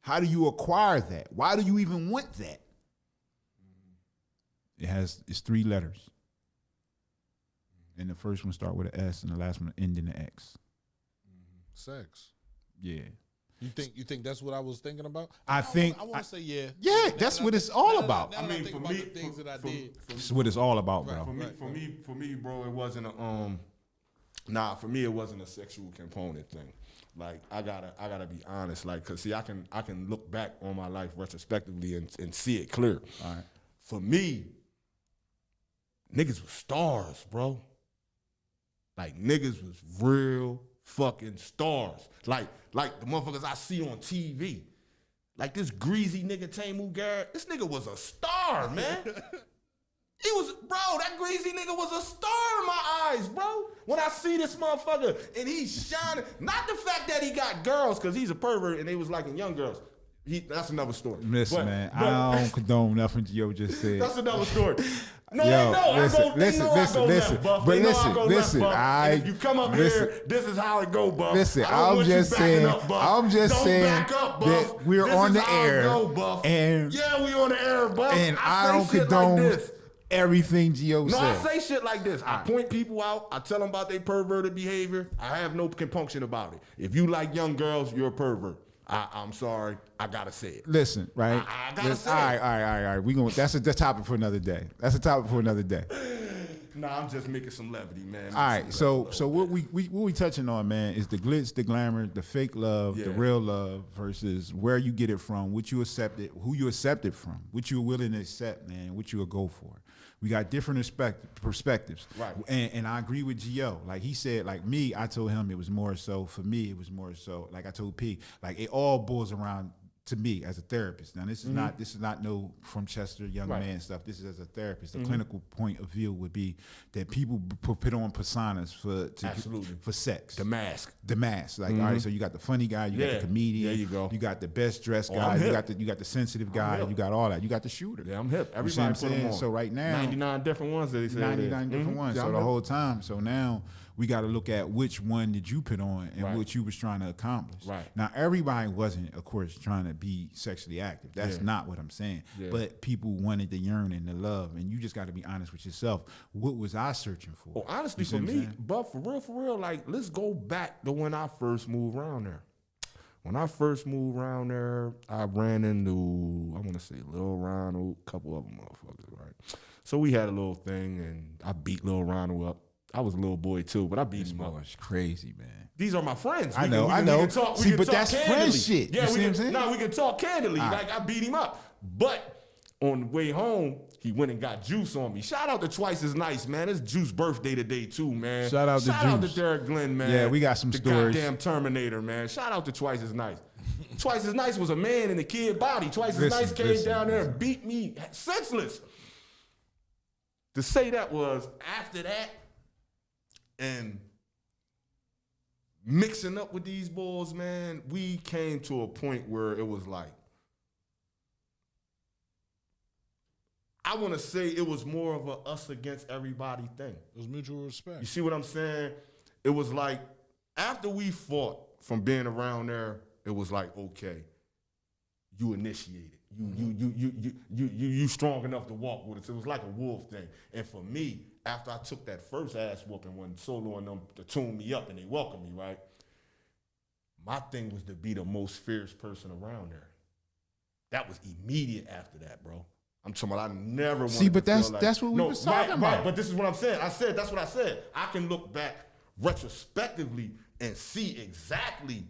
Speaker 3: How do you acquire that? Why do you even want that? It's 3 letters. And the first one start with an S and the last one end in an X.
Speaker 1: Sex.
Speaker 3: Yeah.
Speaker 1: You think that's what I was thinking about?
Speaker 3: I want
Speaker 1: to say yeah.
Speaker 3: Yeah, that's what it's all about.
Speaker 1: I mean, for me, the things that I did.
Speaker 3: That's what it's all about, bro.
Speaker 2: For me, bro, it wasn't a for me it wasn't a sexual component thing. Like I gotta be honest, like, cause see, I can look back on my life retrospectively and see it clear.
Speaker 3: All right.
Speaker 2: For me, niggas was stars, bro. Like niggas was real fucking stars. Like the motherfuckers I see on TV. Like this greasy nigga Tamu Garrett. This nigga was a star, man. He was, bro, that greasy nigga was a star in my eyes, bro. When I see this motherfucker and he's shining, not the fact that he got girls, cause he's a pervert and they was liking young girls. That's another story.
Speaker 3: Listen, man, I don't condone nothing Gio just said.
Speaker 2: That's another story. No,
Speaker 3: listen.
Speaker 2: If you come up here, this is how it go, Buff.
Speaker 3: Listen, I'm just saying that we're on the air, and
Speaker 2: yeah, we on the air, Buff.
Speaker 3: And I don't condone everything Gio said.
Speaker 2: No, I say shit like this. I point people out. I tell them about their perverted behavior. I have no compunction about it. If you like young girls, you're a pervert. I'm sorry. I gotta say it.
Speaker 3: Listen, right?
Speaker 2: I gotta say
Speaker 3: it. All right. We gonna. That's a topic for another day.
Speaker 2: Nah, I'm just making some levity, man.
Speaker 3: All right. So what we touching on, man, is the glitz, the glamour, the fake love, the real love versus where you get it from, what you accepted, who you accept it from, what you're willing to accept, man, what you will go for. We got different perspectives.
Speaker 2: Right.
Speaker 3: And I agree with Gio. Like he said, like me, I told him it was more so, for me, it was more so, like I told P, like it all boils around to me as a therapist. Now this is not no from Chester young man stuff. This is as a therapist. The clinical point of view would be that people put on personas for sex.
Speaker 2: The mask.
Speaker 3: Like, all right, so you got the funny guy, you got the comedian,
Speaker 2: there you go.
Speaker 3: You got the best dressed guy, you got the sensitive guy, you got all that. You got the shooter.
Speaker 2: Yeah, I'm hip.
Speaker 3: You see what
Speaker 2: Everybody
Speaker 3: I'm
Speaker 2: put them
Speaker 3: saying?
Speaker 2: on.
Speaker 3: So right now
Speaker 2: 99 different ones that they say.
Speaker 3: 99 different ones.
Speaker 2: Yeah,
Speaker 3: So
Speaker 2: I'm
Speaker 3: the
Speaker 2: hip.
Speaker 3: whole time. So now we got to look at which one did you put on and
Speaker 2: Right.
Speaker 3: what you was trying to accomplish.
Speaker 2: Right.
Speaker 3: Now everybody wasn't, of course, trying to be sexually active. That's not what I'm saying.
Speaker 2: Yeah.
Speaker 3: But people wanted the yearning, the love, and you just got to be honest with yourself. What was I searching for?
Speaker 2: Well, honestly,
Speaker 3: You see
Speaker 2: for
Speaker 3: what I'm
Speaker 2: me,
Speaker 3: saying?
Speaker 2: but for real, like, let's go back to when I first moved around there. When I first moved around there, I ran into, I want to say Lil Ronald, a couple of them motherfuckers, right? So we had a little thing, and I beat Lil Ronald up. I was a little boy too, but I beat him up.
Speaker 3: It's crazy, man.
Speaker 2: These are my friends.
Speaker 3: I
Speaker 2: We
Speaker 3: know.
Speaker 2: can
Speaker 3: See,
Speaker 2: talk
Speaker 3: but that's
Speaker 2: candidly.
Speaker 3: friend shit.
Speaker 2: Yeah,
Speaker 3: You see what I'm saying?
Speaker 2: No, we can talk candidly. Like, I beat him up. But on the way home, he went and got Juice on me. Shout out to Twice as Nice, man. It's Juice birthday today too, man.
Speaker 3: Shout out to Juice.
Speaker 2: Derek Glenn, man.
Speaker 3: Yeah, we got some
Speaker 2: the
Speaker 3: stories.
Speaker 2: Goddamn Terminator, man. Shout out to Twice as Nice. Twice as Nice was a man in a kid body. Twice as Nice came down there and beat me senseless. To say that was after that and mixing up with these boys, man, we came to a point where it was like, I want to say it was more of a us against everybody thing.
Speaker 1: It was mutual respect.
Speaker 2: You see what I'm saying? It was like, after we fought from being around there, it was like, okay, you initiated. You strong enough to walk with us. It was like a wolf thing. And for me, after I took that first ass whooping when Solo and them to tune me up and they welcomed me, right? My thing was to be the most fierce person around there. That was immediate after that, bro. I'm talking about I never wanted
Speaker 3: See, but
Speaker 2: to feel
Speaker 3: that's
Speaker 2: like,
Speaker 3: that's what we was talking about.
Speaker 2: Right, but this is what I'm saying. That's what I said. I can look back retrospectively and see exactly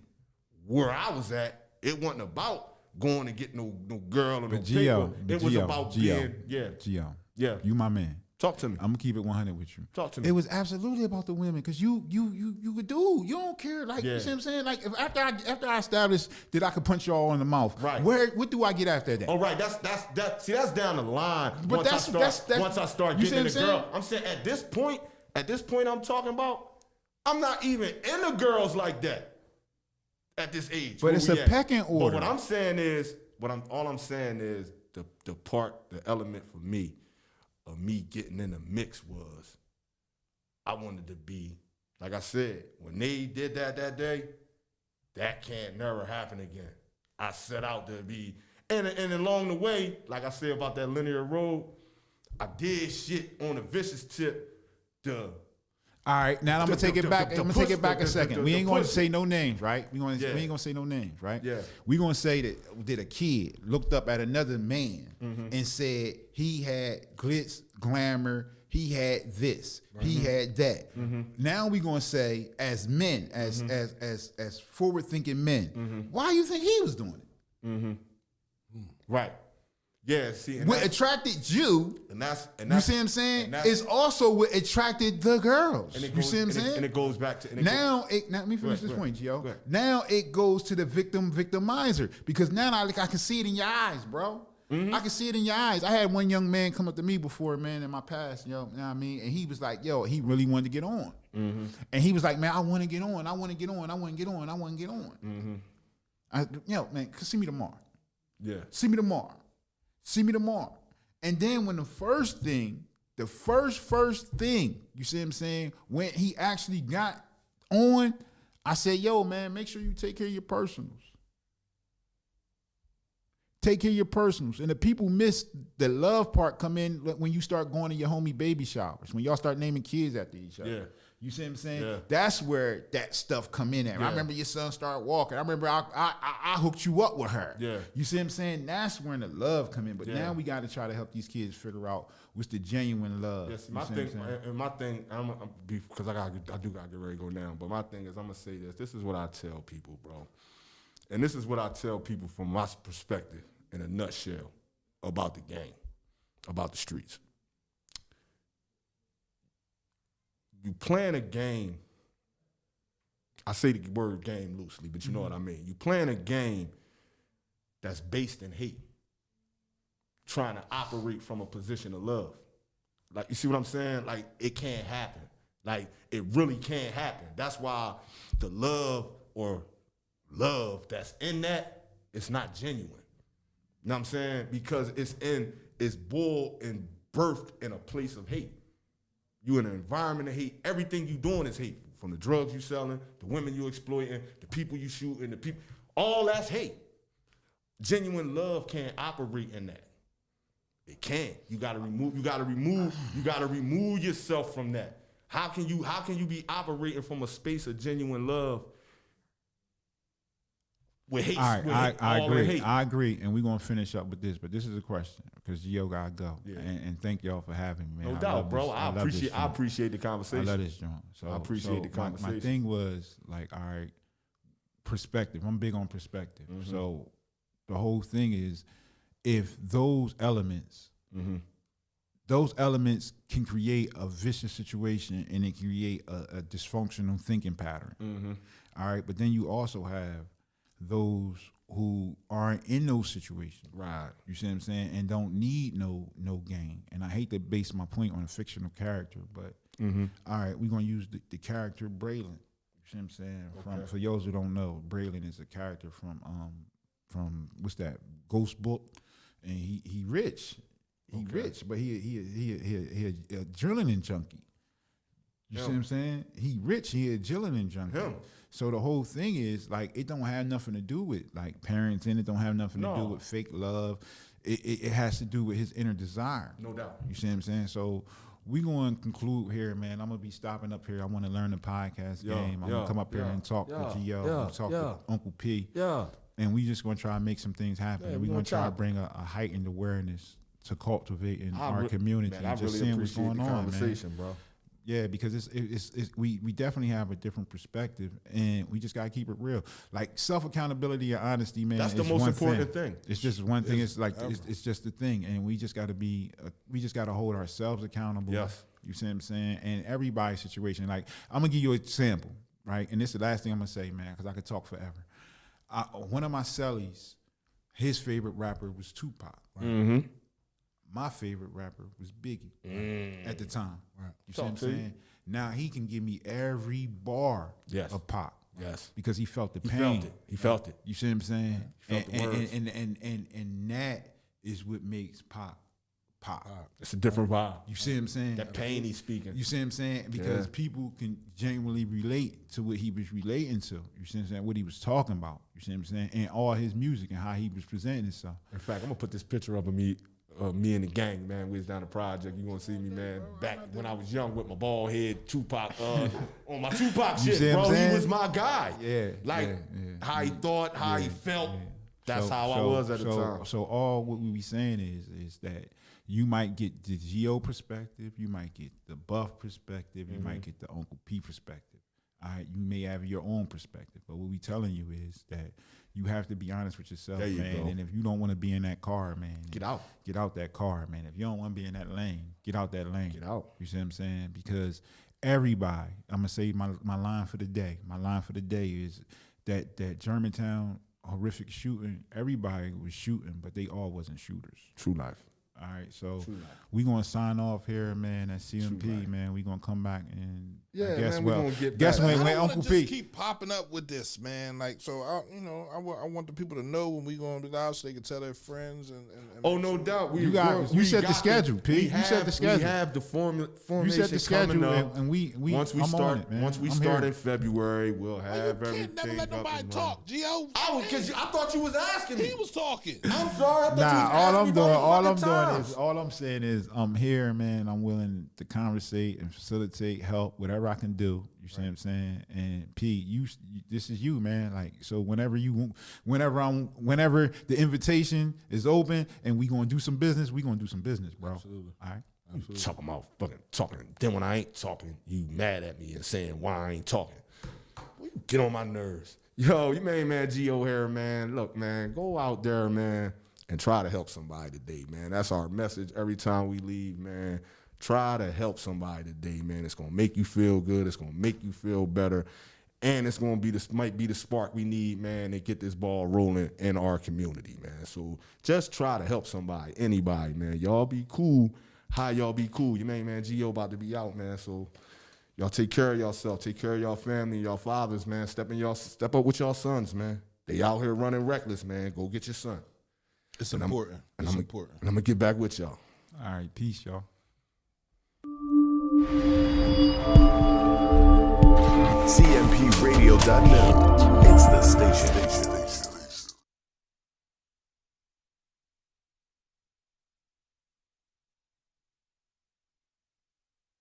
Speaker 2: where I was at. It wasn't about going and get no girl or no paper. It was about being,
Speaker 3: Gio.
Speaker 2: Yeah.
Speaker 3: You my man.
Speaker 2: Talk to me.
Speaker 3: I'm gonna keep it 100 with you.
Speaker 2: Talk to me.
Speaker 3: It was absolutely about the women, cause you could do. You don't care, like
Speaker 2: Yeah.
Speaker 3: you see what I'm saying. Like if after I established that I could punch you all in the mouth,
Speaker 2: Right.
Speaker 3: What do I get after that?
Speaker 2: Oh, right. See, that's down the line.
Speaker 3: But
Speaker 2: once
Speaker 3: that's
Speaker 2: once I start
Speaker 3: you see
Speaker 2: getting
Speaker 3: what
Speaker 2: in
Speaker 3: I'm
Speaker 2: the
Speaker 3: saying?
Speaker 2: girl. I'm saying at this point I'm talking about, I'm not even into girls like that at this age.
Speaker 3: But
Speaker 2: where
Speaker 3: it's
Speaker 2: we
Speaker 3: a
Speaker 2: at.
Speaker 3: pecking order.
Speaker 2: But what I'm saying is, all I'm saying is the element for me of me getting in the mix was I wanted to be, like I said, when they did that day, that can't never happen again. I set out to be, and along the way, like I said about that linear road, I did shit on a vicious tip.
Speaker 3: All right, now I'm gonna take it back. I'm gonna take it back a second. We ain't going to say no names, right? We ain't gonna say no names, right?
Speaker 2: Yeah.
Speaker 3: We gonna say that a kid looked up at another man and said he had glitz, glamour, he had this, he had that. Now we gonna say, as men, as forward thinking men, why you think he was doing it?
Speaker 2: Right. Yeah. See, and
Speaker 3: What attracted you?
Speaker 2: and that's
Speaker 3: You see what I'm saying? Is also what attracted the girls. You see what I'm saying?
Speaker 2: And it goes back to
Speaker 3: Now let me finish this point, Gio. Now it goes to the victimizer, because now I can see it in your eyes, bro. I can see it in your eyes. I had one young man come up to me before, man, in my past, you know what I mean? And he was like, yo, he really wanted to get on. And he was like, man, I want to get on. I want to get on. I want to get on. I want to get on. Man, see me tomorrow.
Speaker 2: Yeah.
Speaker 3: See me tomorrow. See me tomorrow. And then when the first thing, you see what I'm saying, when he actually got on, I said, yo, man, make sure you take care of your personals. Take care of your personals. And the people miss the love part come in when you start going to your homie baby showers, when y'all start naming kids after each other.
Speaker 2: Yeah.
Speaker 3: You see what I'm saying?
Speaker 2: Yeah.
Speaker 3: That's where that stuff come in at.
Speaker 2: Yeah.
Speaker 3: I remember your son started walking. I remember I hooked you up with her.
Speaker 2: Yeah.
Speaker 3: You see what I'm saying? That's when the love come in. But now we got to try to help these kids figure out what's the genuine love.
Speaker 2: Yes,
Speaker 3: You
Speaker 2: my
Speaker 3: see
Speaker 2: thing,
Speaker 3: what I'm saying?
Speaker 2: and my thing, because I do gotta get ready to go now. But my thing is, I'm gonna say this. This is what I tell people, bro, and this is what I tell people from my perspective, in a nutshell, about the game, about the streets. You playing a game. I say the word game loosely, but you know what I mean. You playing a game that's based in hate, trying to operate from a position of love. Like, you see what I'm saying? Like, it can't happen. Like, it really can't happen. That's why the love that's in that, it's not genuine. You know what I'm saying? Because it's born and birthed in a place of hate. You in an environment of hate. Everything you doing is hateful. From the drugs you selling, the women you exploiting, the people you shooting, the people, all that's hate. Genuine love can't operate in that. It can't. You gotta remove yourself from that. How can you be operating from a space of genuine love with hate?
Speaker 3: All right, I agree.
Speaker 2: Hate?
Speaker 3: I agree, and we're gonna finish up with this. But this is a question because Gio gotta go.
Speaker 2: Yeah.
Speaker 3: And thank y'all for having me, man.
Speaker 2: No doubt, bro. I appreciate the
Speaker 3: I
Speaker 2: conversation.
Speaker 3: love this joint. So
Speaker 2: I appreciate the conversation.
Speaker 3: My thing was like, all right, perspective. I'm big on perspective.
Speaker 2: Mm-hmm.
Speaker 3: So the whole thing is, if those elements can create a vicious situation and it create a dysfunctional thinking pattern.
Speaker 2: Mm-hmm.
Speaker 3: All right, but then you also have those who aren't in those situations.
Speaker 2: Right.
Speaker 3: You see what I'm saying? And don't need no gang. And I hate to base my point on a fictional character, but all right, we're gonna use the character Braylon. You see what I'm saying?
Speaker 2: Okay.
Speaker 3: For those who don't know, Braylon is a character from what's that, Ghost Book, and he rich. He rich, but he a adrenaline junkie. You see what I'm saying? He rich, he a adrenaline junkie.
Speaker 2: Him.
Speaker 3: So the whole thing is like it don't have nothing to do with like parents, and it don't have nothing to do with fake love. It has to do with his inner desire.
Speaker 2: No doubt.
Speaker 3: You see what I'm saying? So we going to conclude here, man. I'm gonna be stopping up here. I want to learn the podcast game. I'm gonna come up here and talk with Gio, talk to Uncle P.
Speaker 2: Yeah.
Speaker 3: And we just gonna try to make some things happen.
Speaker 2: Yeah,
Speaker 3: we're gonna try to bring a heightened awareness to cultivating our community
Speaker 2: Man, I
Speaker 3: and just
Speaker 2: really
Speaker 3: seeing what's
Speaker 2: appreciate
Speaker 3: going
Speaker 2: the
Speaker 3: on, man.
Speaker 2: conversation, bro.
Speaker 3: Yeah, because we definitely have a different perspective, and we just gotta keep it real. Like self accountability and honesty, man.
Speaker 2: That's the
Speaker 3: is
Speaker 2: most
Speaker 3: one
Speaker 2: important thing.
Speaker 3: It's just one thing. It's like it's just the thing, and we just gotta hold ourselves accountable.
Speaker 2: Yes.
Speaker 3: You see what I'm saying? And everybody's situation. Like I'm gonna give you an example, right? And this is the last thing I'm gonna say, man, because I could talk forever. One of my cellies, his favorite rapper was Tupac. Right?
Speaker 2: Mm-hmm.
Speaker 3: My favorite rapper was Biggie at the time.
Speaker 1: Right.
Speaker 3: You see what I'm saying? Now he can give me every bar of Pac.
Speaker 2: Yes.
Speaker 3: Because he felt the
Speaker 2: He
Speaker 3: pain.
Speaker 2: felt it. He felt it.
Speaker 3: You see what I'm saying?
Speaker 2: He felt the words.
Speaker 3: And that is what makes Pac.
Speaker 2: It's a different vibe.
Speaker 3: You see what I'm saying?
Speaker 2: That pain he's speaking.
Speaker 3: You see what I'm saying? Because people can genuinely relate to what he was relating to. You see what I'm saying? What he was talking about. You see what I'm saying? And all his music and how he was presenting himself.
Speaker 2: In fact, I'm gonna put this picture up of me and the gang, man. We was down the project. You gonna see me, man, back when I was young with my bald head, Tupac, on my Tupac shit,
Speaker 3: see what I'm
Speaker 2: bro. He
Speaker 3: saying?
Speaker 2: was my guy.
Speaker 3: Yeah.
Speaker 2: Like how he thought, how he felt. That's how I was at the time.
Speaker 3: So all what we be saying is that you might get the Geo perspective, you might get the Buff perspective, you might get the Uncle P perspective. All right, you may have your own perspective, but what we telling you is that you have to be honest with yourself,
Speaker 2: There you
Speaker 3: man.
Speaker 2: go.
Speaker 3: And if you don't want to be in that car, man,
Speaker 2: Get out.
Speaker 3: Get out that car, man. If you don't want to be in that lane, get out that lane.
Speaker 2: Get out.
Speaker 3: You see what I'm saying? Because everybody, I'm gonna say my line for the day. My line for the day is that Germantown horrific shooting. Everybody was shooting, but they all wasn't shooters.
Speaker 2: True life.
Speaker 3: All right, so we gonna sign off here, man. At CMP, man. We gonna come back and
Speaker 2: Man, we gonna get
Speaker 3: guess
Speaker 2: back.
Speaker 3: when
Speaker 1: I don't
Speaker 3: Uncle
Speaker 1: wanna
Speaker 3: P.
Speaker 1: just keep popping up with this, man. Like, so I want the people to know when we going to be live so they can tell their friends and
Speaker 2: Oh, no doubt.
Speaker 3: You set the schedule, P. You set the schedule.
Speaker 2: We have the formation
Speaker 3: You set the schedule,
Speaker 2: coming up.
Speaker 3: and we
Speaker 2: once we
Speaker 3: I'm
Speaker 2: start,
Speaker 3: on it, man.
Speaker 2: once we
Speaker 3: I'm
Speaker 2: start
Speaker 3: here.
Speaker 2: in February, we'll have
Speaker 1: you
Speaker 2: everything.
Speaker 1: can't never let
Speaker 2: up
Speaker 1: nobody
Speaker 2: and
Speaker 1: talk, Gio.
Speaker 2: Because I thought you was asking me.
Speaker 1: He was talking.
Speaker 2: I'm sorry. I thought you was
Speaker 3: Nah,
Speaker 2: asking me
Speaker 3: all I'm saying is I'm here, man. I'm willing to conversate and facilitate, help, whatever I can do. You see what I'm saying? And P, this is you, man. Like, so whenever the invitation is open and we gonna do some business, we gonna do some business, bro.
Speaker 1: Absolutely.
Speaker 3: All right.
Speaker 2: You talking about fucking talking. Then when I ain't talking, you mad at me and saying why I ain't talking. You get on my nerves. Yo, you main man G.O. here, man. Look, man, go out there, man, and try to help somebody today, man. That's our message every time we leave, man. Try to help somebody today, man. It's going to make you feel good. It's going to make you feel better. And it's gonna be might be the spark we need, man, to get this ball rolling in our community, man. So just try to help somebody, anybody, man. Y'all be cool. How y'all be cool? Your main man Gio about to be out, man. So y'all take care of yourself, take care of y'all family, y'all fathers, man. Step up with y'all sons, man. They out here running reckless, man. Go get your son.
Speaker 1: It's important. It's important.
Speaker 2: And I'm gonna get back with y'all.
Speaker 3: All right, peace, y'all.
Speaker 4: CMPRadio.net. It's the station.